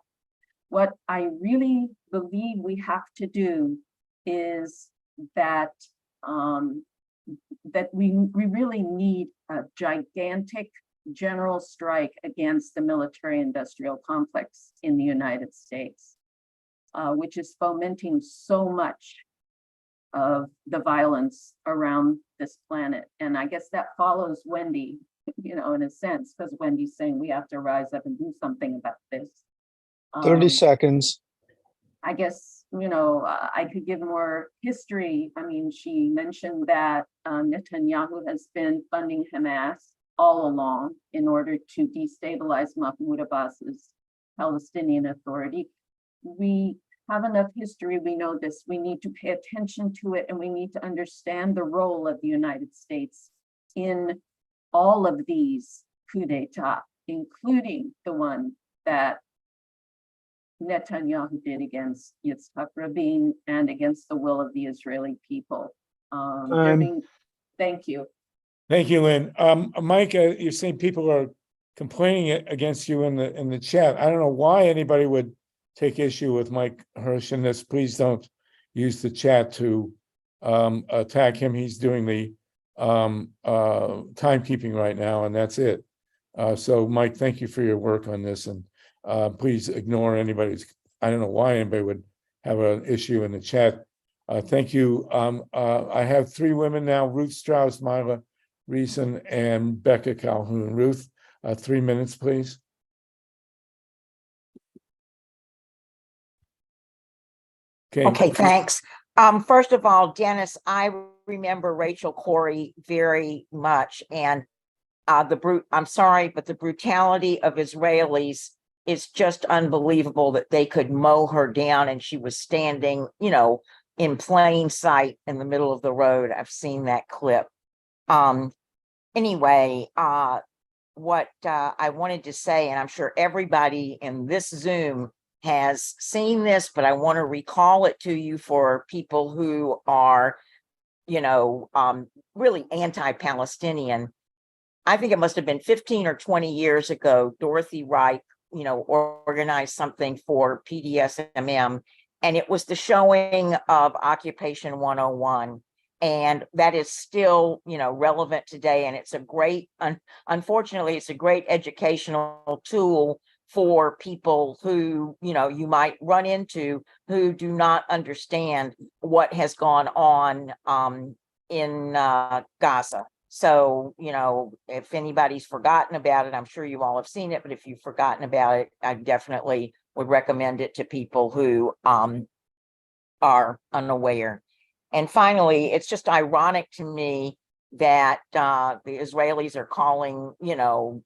What I really believe we have to do is that we really need a gigantic general strike against the military-industrial complex in the United States, which is fomenting so much of the violence around this planet. And I guess that follows Wendy, in a sense, because Wendy's saying we have to rise up and do something about this. 30 seconds. I guess, I could give more history. She mentioned that Netanyahu has been funding Hamas all along in order to destabilize Mahmoud Abbas's Palestinian Authority. We have enough history, we know this. We need to pay attention to it, and we need to understand the role of the United States in all of these coups d'etat, including the one that Netanyahu did against Yitzhak Rabin and against the will of the Israeli people. Thank you. Thank you, LYNN. Mike, you're saying people are complaining against you in the chat. I don't know why anybody would take issue with Mike Hersh in this. Please don't use the chat to attack him. He's doing the timekeeping right now, and that's it. So, Mike, thank you for your work on this, and please ignore anybody's. I don't know why anybody would have an issue in the chat. Thank you. I have 3 women now: Ruth Strauss, MYLA RESON, and Becca Calhoun. Ruth, 3 minutes, please. Okay, thanks. First of all, Dennis, I remember Rachel Corrie very much, and I'm sorry, but the brutality of Israelis is just unbelievable that they could mow her down, and she was standing, in plain sight in the middle of the road. I've seen that clip. Anyway, what I wanted to say, and I'm sure everybody in this Zoom has seen this, but I want to recall it to you for people who are, really anti-Palestinian. I think it must have been 15 or 20 years ago, DOROTHY REIK, organized something for PDSMM and it was the showing of Occupation 101. And that is still, relevant today. And it's a great, unfortunately, it's a great educational tool for people who, you might run into who do not understand what has gone on in Gaza. So, if anybody's forgotten about it, I'm sure you all have seen it, but if you've forgotten about it, I definitely would recommend it to people who are unaware. And finally, it's just ironic to me that the Israelis are calling,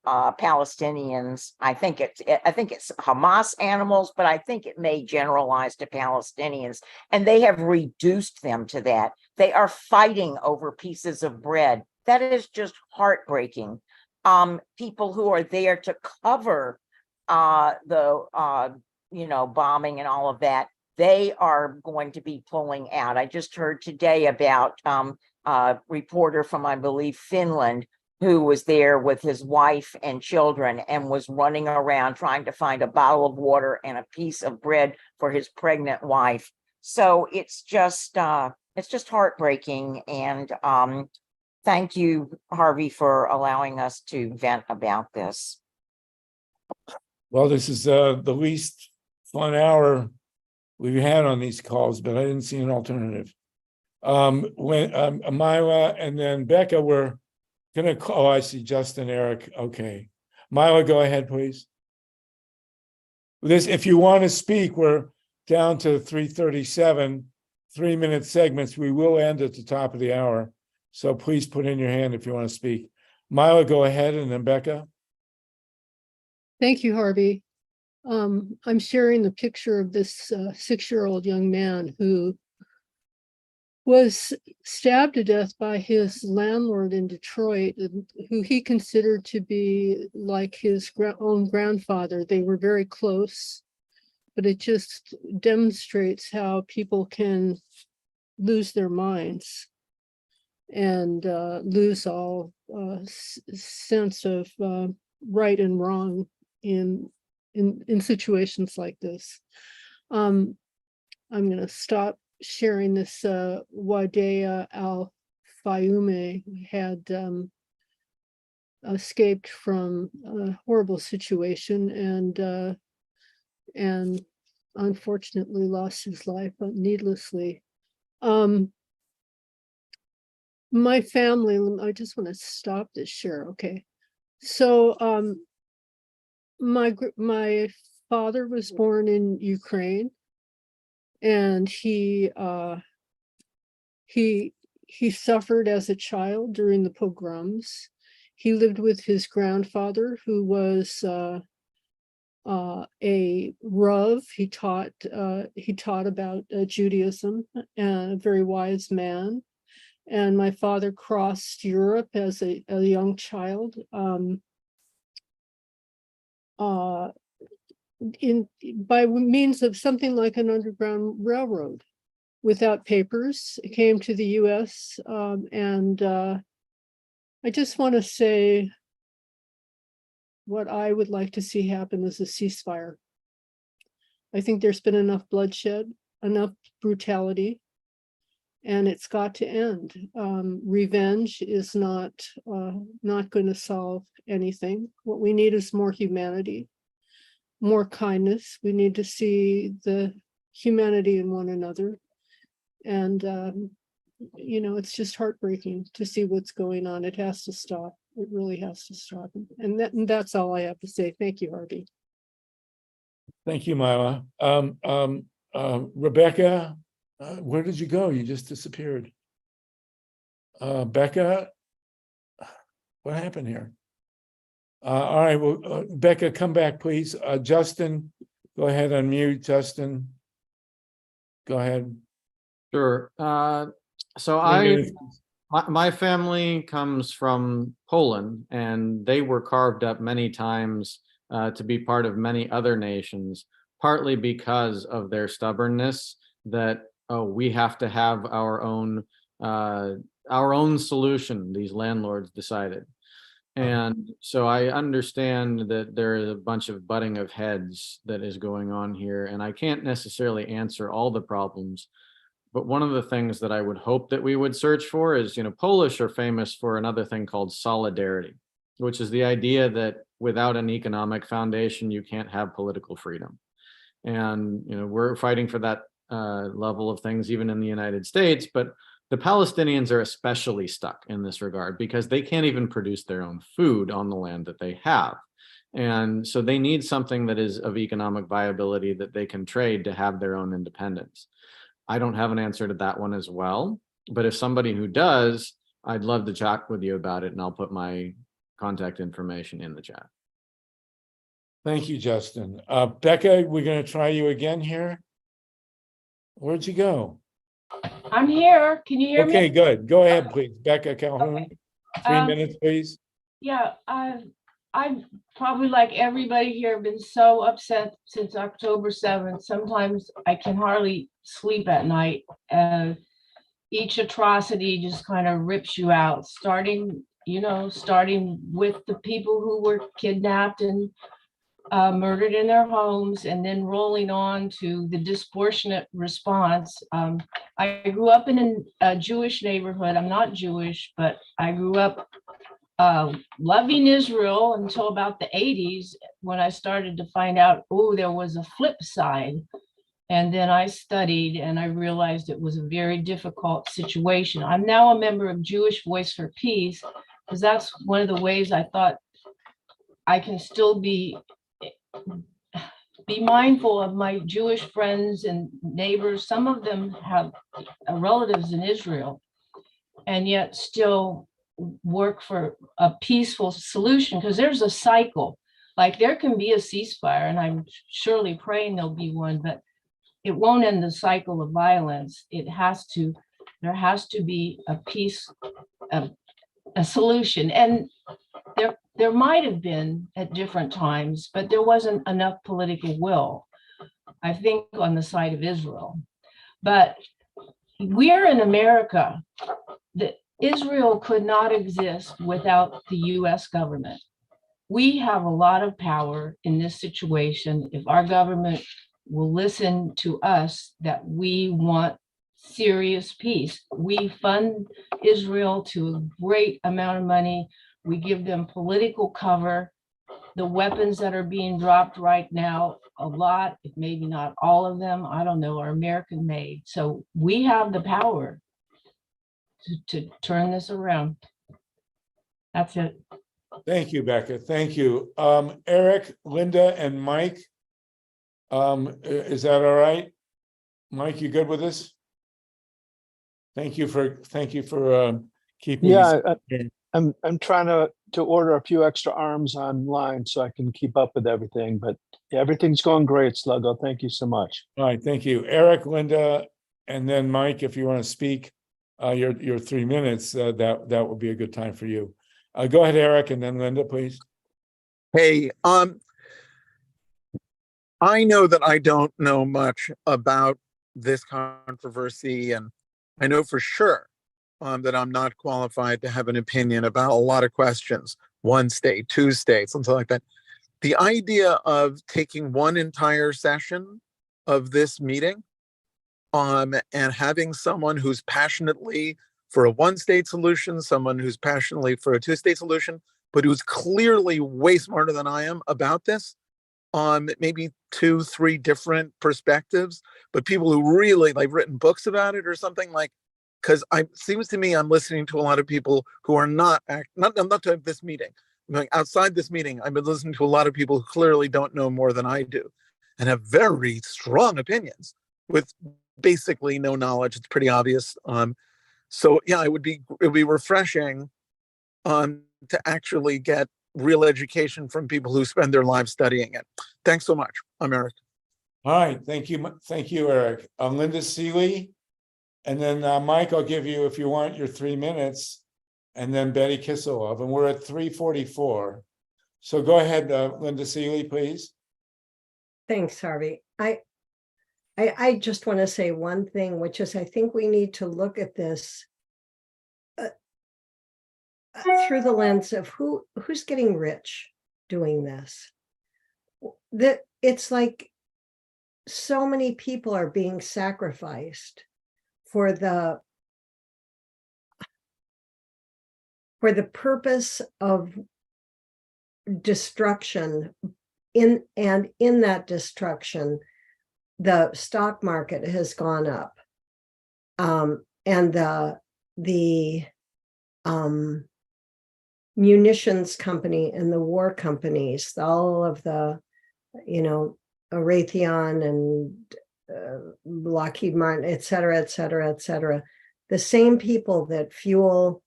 Palestinians. I think it's Hamas animals, but I think it may generalize to Palestinians, and they have reduced them to that. They are fighting over pieces of bread. That is just heartbreaking. People who are there to cover the bombing and all of that, they are going to be pulling out. I just heard today about a reporter from, I believe, Finland, who was there with his wife and children and was running around trying to find a bottle of water and a piece of bread for his pregnant wife. So it's just heartbreaking. And thank you, Harvey, for allowing us to vent about this. Well, this is the least fun hour we've had on these calls, but I didn't see an alternative. When MYLA and then Becca, we're gonna call. Oh, I see Justin, Eric. Okay, MYLA, go ahead, please. If you want to speak, we're down to 3:37, 3-minute segments. We will end at the top of the hour, so please put in your hand if you want to speak. MYLA, go ahead, and then Becca. Thank you, Harvey. I'm sharing the picture of this 6-year-old young man who was stabbed to death by his landlord in Detroit, who he considered to be like his own grandfather. They were very close, but it just demonstrates how people can lose their minds and lose all sense of right and wrong in situations like this. I'm going to stop sharing this. Wadea Al-Fayoume had escaped from a horrible situation and unfortunately lost his life needlessly. My family, I just want to stop this share. Okay. So my father was born in Ukraine, and he suffered as a child during the pogroms. He lived with his grandfather, who was a Rav. He taught about Judaism, and a very wise man. And my father crossed Europe as a young child. By means of something like an underground railroad, without papers. It came to the U.S. And I just want to say what I would like to see happen is a ceasefire. I think there's been enough bloodshed, enough brutality, and it's got to end. Revenge is not going to solve anything. What we need is more humanity, more kindness. We need to see the humanity in one another. And, it's just heartbreaking to see what's going on. It has to stop. It really has to stop. And that's all I have to say. Thank you, Harvey. Thank you, MYLA. Rebecca, where did you go? You just disappeared. Becca, what happened here? All right, well, Becca, come back, please. Justin, go ahead, unmute. Justin, go ahead. Sure. So my family comes from Poland, and they were carved up many times to be part of many other nations, partly because of their stubbornness that we have to have our own solution, these landlords decided. And so I understand that there is a bunch of butting of heads that is going on here, and I can't necessarily answer all the problems. But one of the things that I would hope that we would search for is, Polish are famous for another thing called solidarity, which is the idea that without an economic foundation, you can't have political freedom. And, we're fighting for that level of things even in the United States, but the Palestinians are especially stuck in this regard because they can't even produce their own food on the land that they have. And so they need something that is of economic viability that they can trade to have their own independence. I don't have an answer to that one as well, but if somebody who does, I'd love to chat with you about it, and I'll put my contact information in the chat. Thank you, Justin. Becca, we're going to try you again here. Where'd you go? I'm here. Can you hear me? Okay, good. Go ahead, please. Becca Calhoun, Okay. 3 minutes, please. Yeah, I've probably, like everybody here, been so upset since October 7th. Sometimes I can hardly sleep at night. Each atrocity just kind of rips you out, starting with the people who were kidnapped and murdered in their homes, and then rolling on to the disproportionate response. I grew up in a Jewish neighborhood. I'm not Jewish, but I grew up loving Israel until about the 80s, when I started to find out, there was a flip side. And then I studied and I realized it was a very difficult situation. I'm now a member of Jewish Voice for Peace, because that's one of the ways I thought I can still be mindful of my Jewish friends and neighbors. Some of them have relatives in Israel, and yet still work for a peaceful solution, because there's a cycle. Like, there can be a ceasefire, and I'm surely praying there'll be one, but it won't end the cycle of violence. There has to be a peace, a solution. And there might have been at different times, but there wasn't enough political will, I think, on the side of Israel. But we're in America. Israel could not exist without the US government. We have a lot of power in this situation if our government will listen to us, that we want serious peace. We fund Israel to a great amount of money. We give them political cover. The weapons that are being dropped right now, a lot, maybe not all of them, I don't know, are American made. So we have the power to turn this around. That's it. Thank you, Becca. Thank you. Eric, Linda, and Mike. Is that all right? Mike, you good with this? Thank you for keeping. Yeah, I'm trying to order a few extra arms online so I can keep up with everything, but yeah, everything's going great, Sluggo. Thank you so much. All right, thank you. Eric, Linda, and then Mike, if you want to speak your 3 minutes, that would be a good time for you. Go ahead, Eric, and then Linda, please. Hey, I know that I don't know much about this controversy, and I know for sure that I'm not qualified to have an opinion about a lot of questions. 1 state, 2 states, something like that. The idea of taking one entire session of this meeting and having someone who's passionately for a 1-state solution, someone who's passionately for a 2-state solution, but who's clearly way smarter than I am about this, maybe 2, 3 different perspectives, but people who really like written books about it or something, like, because it seems to me I'm listening to a lot of people who are not to this meeting. Like, outside this meeting, I've been listening to a lot of people who clearly don't know more than I do and have very strong opinions with basically no knowledge. It's pretty obvious. So yeah, it would be refreshing to actually get real education from people who spend their lives studying it. Thanks so much. I'm Eric. All right, thank you, Eric. Linda Seeley, and then Mike, I'll give you, if you want, your 3 minutes, and then Betty Kisselov, and we're at 3:44. So go ahead, Linda Seeley, please. Thanks, Harvey. I just want to say one thing, which is I think we need to look at this through the lens of who's getting rich doing this. That it's like so many people are being sacrificed for the purpose of destruction. In that destruction, the stock market has gone up, and the munitions company and the war companies, all of the, Raytheon and Lockheed Martin, et cetera, et cetera, et cetera. The same people that fuel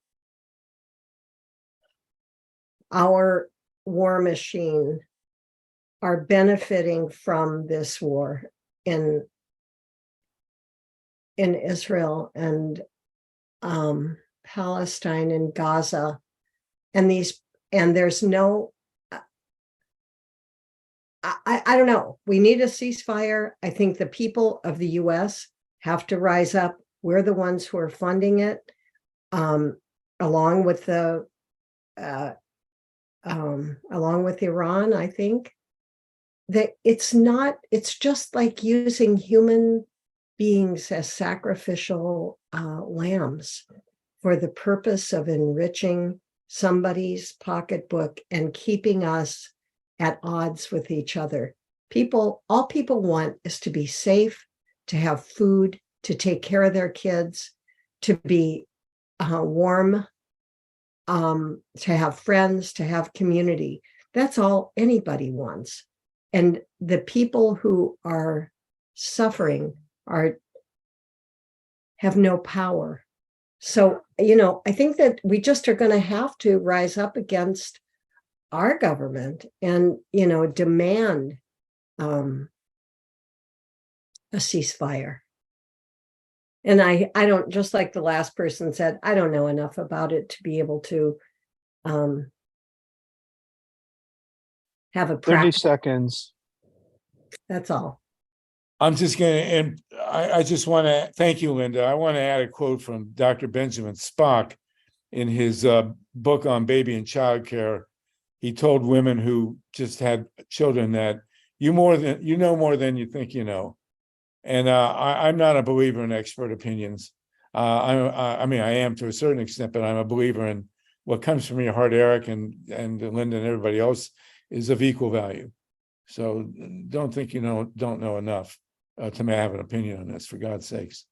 our war machine are benefiting from this war in Israel and Palestine and Gaza. And there's no, I don't know. We need a ceasefire. I think the people of the US have to rise up. We're the ones who are funding it, along with Iran, I think. That it's just like using human beings as sacrificial lambs for the purpose of enriching somebody's pocketbook and keeping us at odds with each other. All people want is to be safe, to have food, to take care of their kids, to be warm, to have friends, to have community. That's all anybody wants. And the people who are suffering have no power. So, I think that we just are going to have to rise up against our government and, demand a ceasefire. And I don't, just like the last person said, I don't know enough about it to be able to have a 30 seconds. That's all. I'm just going to, and I just want to thank you, Linda. I want to add a quote from Dr. Benjamin Spock in his book on baby and child care. He told women who just had children that you know more than you think you know. And I'm not a believer in expert opinions. I mean, I am to a certain extent, but I'm a believer in what comes from your heart, Eric and Linda and everybody else is of equal value. So don't think don't know enough to have an opinion on this, for God's sakes.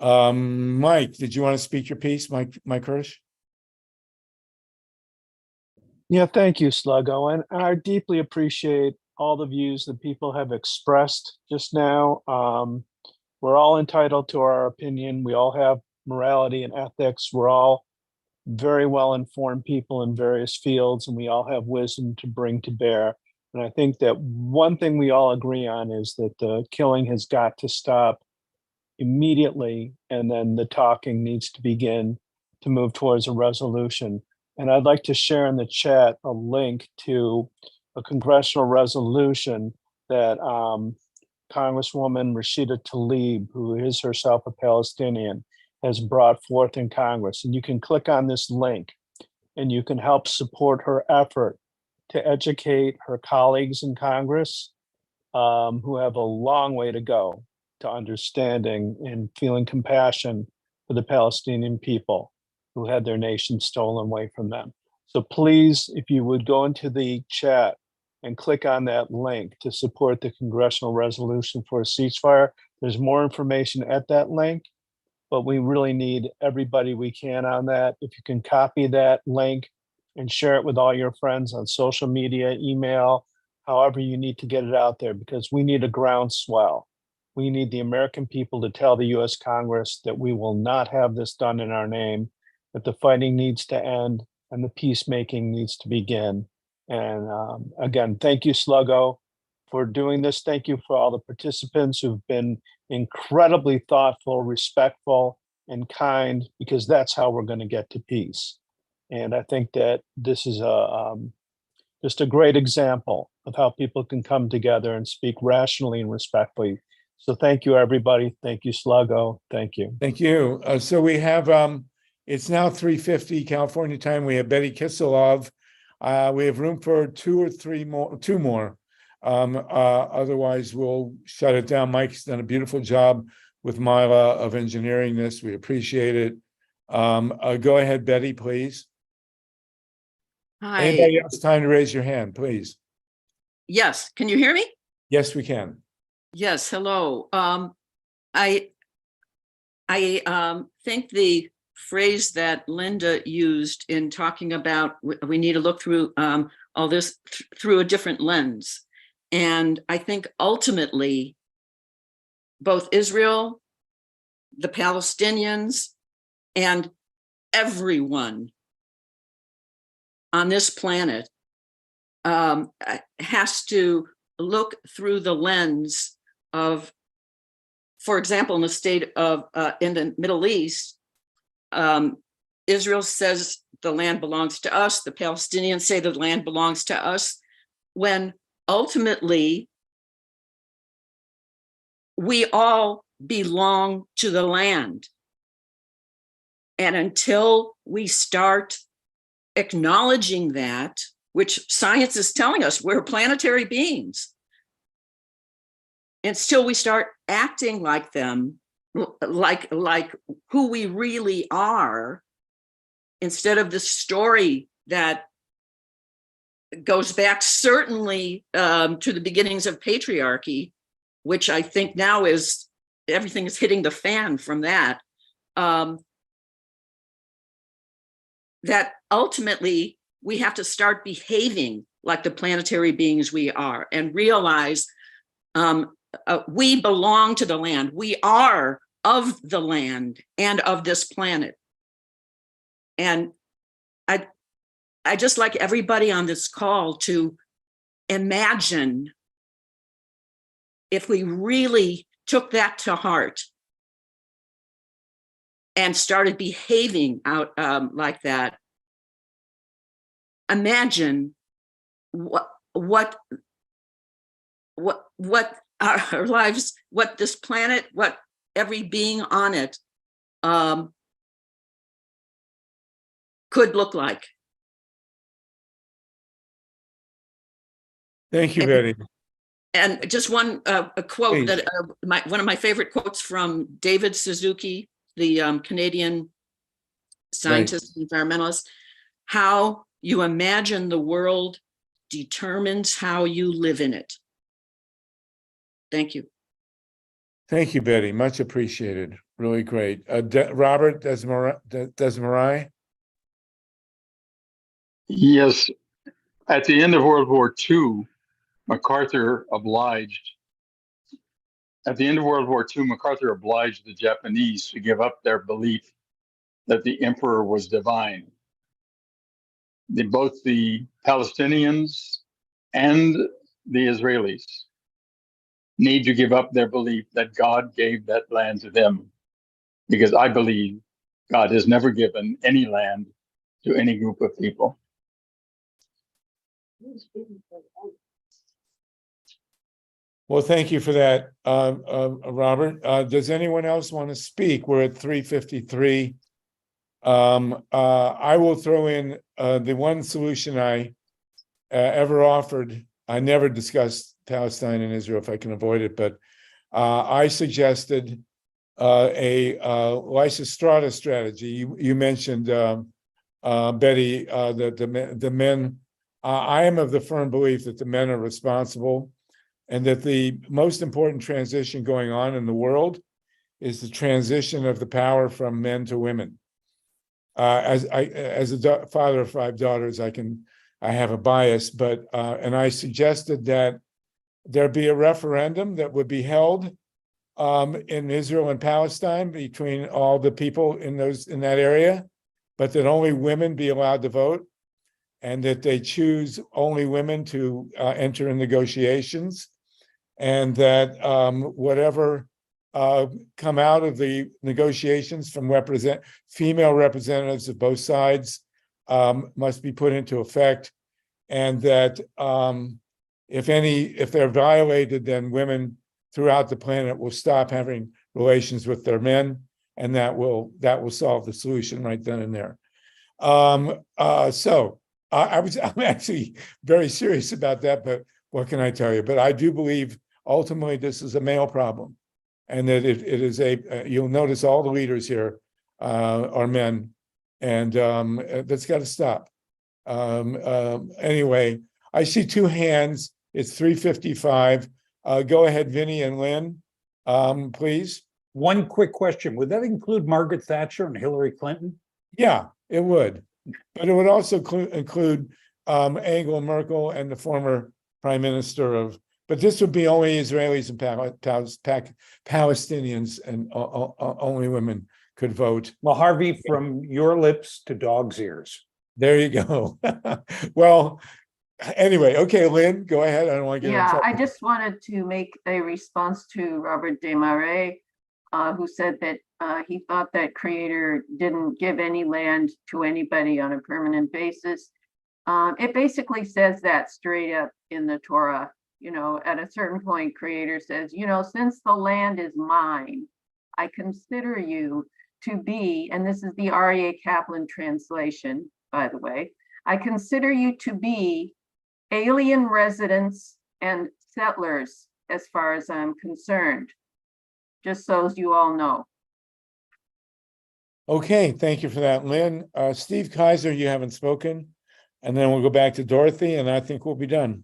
Mike, did you want to speak your piece, Mike Hersh? Yeah, thank you, Sluggo. And I deeply appreciate all the views that people have expressed just now. We're all entitled to our opinion. We all have morality and ethics. We're all very well-informed people in various fields, and we all have wisdom to bring to bear. And I think that one thing we all agree on is that the killing has got to stop immediately, and then the talking needs to begin to move towards a resolution. And I'd like to share in the chat a link to a congressional resolution that Congresswoman Rashida Tlaib, who is herself a Palestinian, has brought forth in Congress. And you can click on this link and you can help support her effort to educate her colleagues in Congress who have a long way to go to understanding and feeling compassion for the Palestinian people who had their nation stolen away from them. So please, if you would go into the chat and click on that link to support the congressional resolution for a ceasefire. There's more information at that link, but we really need everybody we can on that. If you can copy that link and share it with all your friends on social media, email, however you need to get it out there, because we need a groundswell. We need the American people to tell the US Congress that we will not have this done in our name, that the fighting needs to end and the peacemaking needs to begin. And again, thank you, Sluggo, for doing this. Thank you for all the participants who've been incredibly thoughtful, respectful, and kind, because that's how we're going to get to peace. And I think that this is just a great example of how people can come together and speak rationally and respectfully. So thank you, everybody. Thank you, Sluggo. Thank you. Thank you. So we have It's now 3:50 California time. We have Betty Kisilov. We have room for two more. Otherwise, we'll shut it down. Mike's done a beautiful job with MYLA of engineering this. We appreciate it. Go ahead, Betty, please. Hi. Anybody else time to raise your hand, please? Yes, can you hear me? Yes, we can. Yes, hello. I think the phrase that Linda used in talking about we need to look through all this through a different lens. And I think ultimately, both Israel, the Palestinians, and everyone on this planet has to look through the lens of, for example, in the state of, in the Middle East, Israel says the land belongs to us, the Palestinians say the land belongs to us, when ultimately we all belong to the land. And until we start acknowledging that, which science is telling us, we're planetary beings, until we start acting like them, like who we really are, instead of the story that goes back certainly to the beginnings of patriarchy, which I think now is, everything is hitting the fan from that, that ultimately we have to start behaving like the planetary beings we are and realize we belong to the land. We are of the land and of this planet. And I just like everybody on this call to imagine if we really took that to heart and started behaving out like that. Imagine what our lives, what this planet, what every being on it could look like. Thank you, Betty. And just one a quote Please. that one of my favorite quotes from David Suzuki, the Canadian scientist and environmentalist: how you imagine the world determines how you live in it. Thank you. Thank you, Betty. Much appreciated. Really great. Robert Desmarais? Yes. At the end of World War II, MacArthur obliged the Japanese to give up their belief that the emperor was divine. Both the Palestinians and the Israelis need to give up their belief that God gave that land to them, because I believe God has never given any land to any group of people. Well, thank you for that, Robert. Does anyone else want to speak? We're at 3:53. I will throw in the one solution I ever offered. I never discussed Palestine and Israel if I can avoid it, but I suggested a LISSA Strauss strategy. You mentioned, Betty, that the men, I am of the firm belief that the men are responsible, and that the most important transition going on in the world is the transition of the power from men to women. As a father of 5 daughters, I have a bias, but and I suggested that there be a referendum that would be held in Israel and Palestine between all the people in that area, but that only women be allowed to vote, and that they choose only women to enter in negotiations, and that whatever come out of the negotiations from female representatives of both sides must be put into effect, and that if they're violated, then women throughout the planet will stop having relations with their men. and that will solve the solution right then and there. I'm actually very serious about that, but what can I tell you? But I do believe ultimately this is a male problem, and that it is you'll notice all the leaders here are men, and that's got to stop. Anyway, I see two hands. It's 3:55. Go ahead, Vinnie and Lynn, please. One quick question. Would that include Margaret Thatcher and Hillary Clinton? Yeah, it would. But it would also include Angela Merkel and the former prime minister of, but this would be only Israelis and Palestinians, and only women could vote. Well, Harvey, from your lips to dog's ears. There you go. Well, anyway, okay, Lynn, go ahead. I don't want to get in trouble. I just wanted to make a response to Robert Desmarais, who said that he thought that Creator didn't give any land to anybody on a permanent basis. It basically says that straight up in the Torah. You know, at a certain point, Creator says, you know, since the land is mine, I consider you to be, and this is the R.E.A. Kaplan translation, by the way, I consider you to be alien residents and settlers as far as I'm concerned. Just so as you all know. Okay, thank you for that, Lynn. Steve Kaiser, you haven't spoken, and then we'll go back to Dorothy, and I think we'll be done.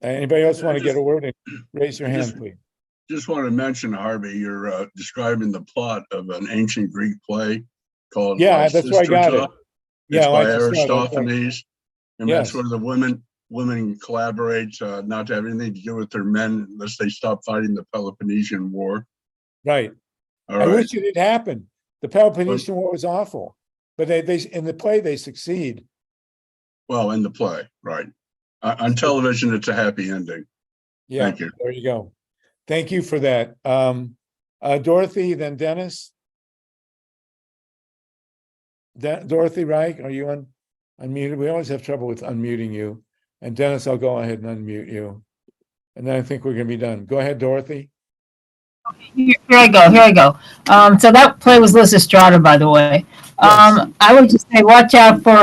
Anybody else want to get a word in? Raise your hand, please. Just want to mention, Harvey, you're describing the plot of an ancient Greek play called that's where I got it. It's by Aristophanes, and Yes. that's where the women collaborate not to have anything to do with their men unless they stop fighting the Peloponnesian War. Right. All I right. wish it had happened. The Peloponnesian War was awful, but they in the play they succeed. Well, in the play, right? On television, it's a happy ending. Yeah. Thank you. There you go. Thank you for that. Dorothy, then Dennis. Dorothy Reich, are you unmuted? We always have trouble with unmuting you. And Dennis, I'll go ahead and unmute you. And then I think we're going to be done. Go ahead, Dorothy. Here I go. So that play was Lissa Strata, by the way. Yes. I would just say, watch out for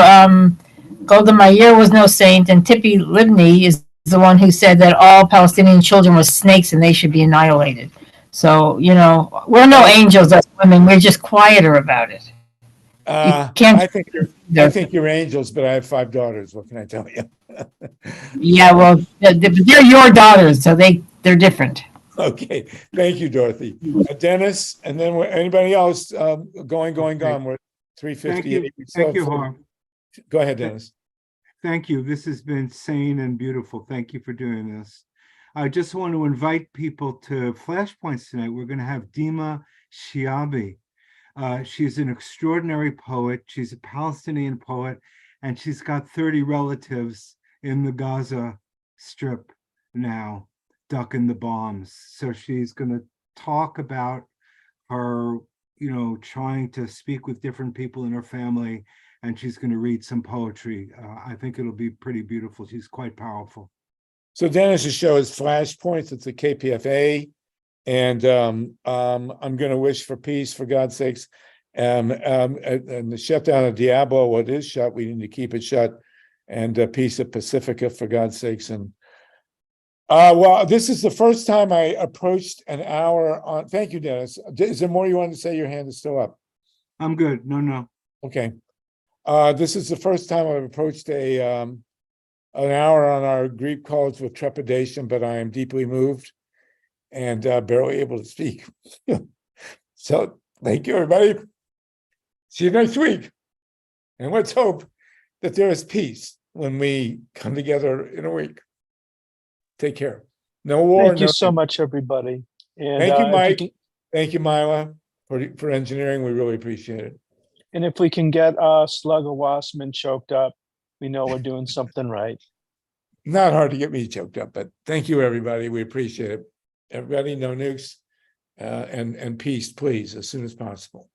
Golda Meir was no saint, and Tippi Livni is the one who said that all Palestinian children were snakes and they should be annihilated. So, you know, we're no angels as women. We're just quieter about it. I think you're angels, but I have 5 daughters. What can I tell you? Yeah, well, they're your daughters, so they're different. Okay, thank you, Dorothy. Dennis, and then anybody else gone. We're 3:50. Thank you, Harm. Go ahead, Dennis. Thank you. This has been sane and beautiful. Thank you for doing this. I just want to invite people to Flashpoints tonight. We're going to have Dima Shiabi. She's an extraordinary poet. She's a Palestinian poet, and she's got 30 relatives in the Gaza Strip now, ducking the bombs. So she's going to talk about her, trying to speak with different people in her family, and she's going to read some poetry. I think it'll be pretty beautiful. She's quite powerful. So Dennis's show is Flashpoints. It's a KPFA. And I'm going to wish for peace, for God's sakes. And the shutdown of Diablo, what is shut, we need to keep it shut. And peace at Pacifica, for God's sakes. And well, this is the first time I approached an hour on. Thank you, Dennis. Is there more you wanted to say? Your hand is still up. I'm good. No. Okay. This is the first time I've approached an hour on our Greek calls with trepidation, but I am deeply moved and barely able to speak. So thank you, everybody. See you next week. And let's hope that there is peace when we come together in a week. Take care. No war. Thank you so much, everybody. And, thank you, Mike. Thank you, MYLA, for engineering. We really appreciate it. And if we can get Slugger Wassman choked up, we know we're doing something right. Not hard to get me choked up, but thank you, everybody. We appreciate it. Everybody, no nukes and peace, please, as soon as possible.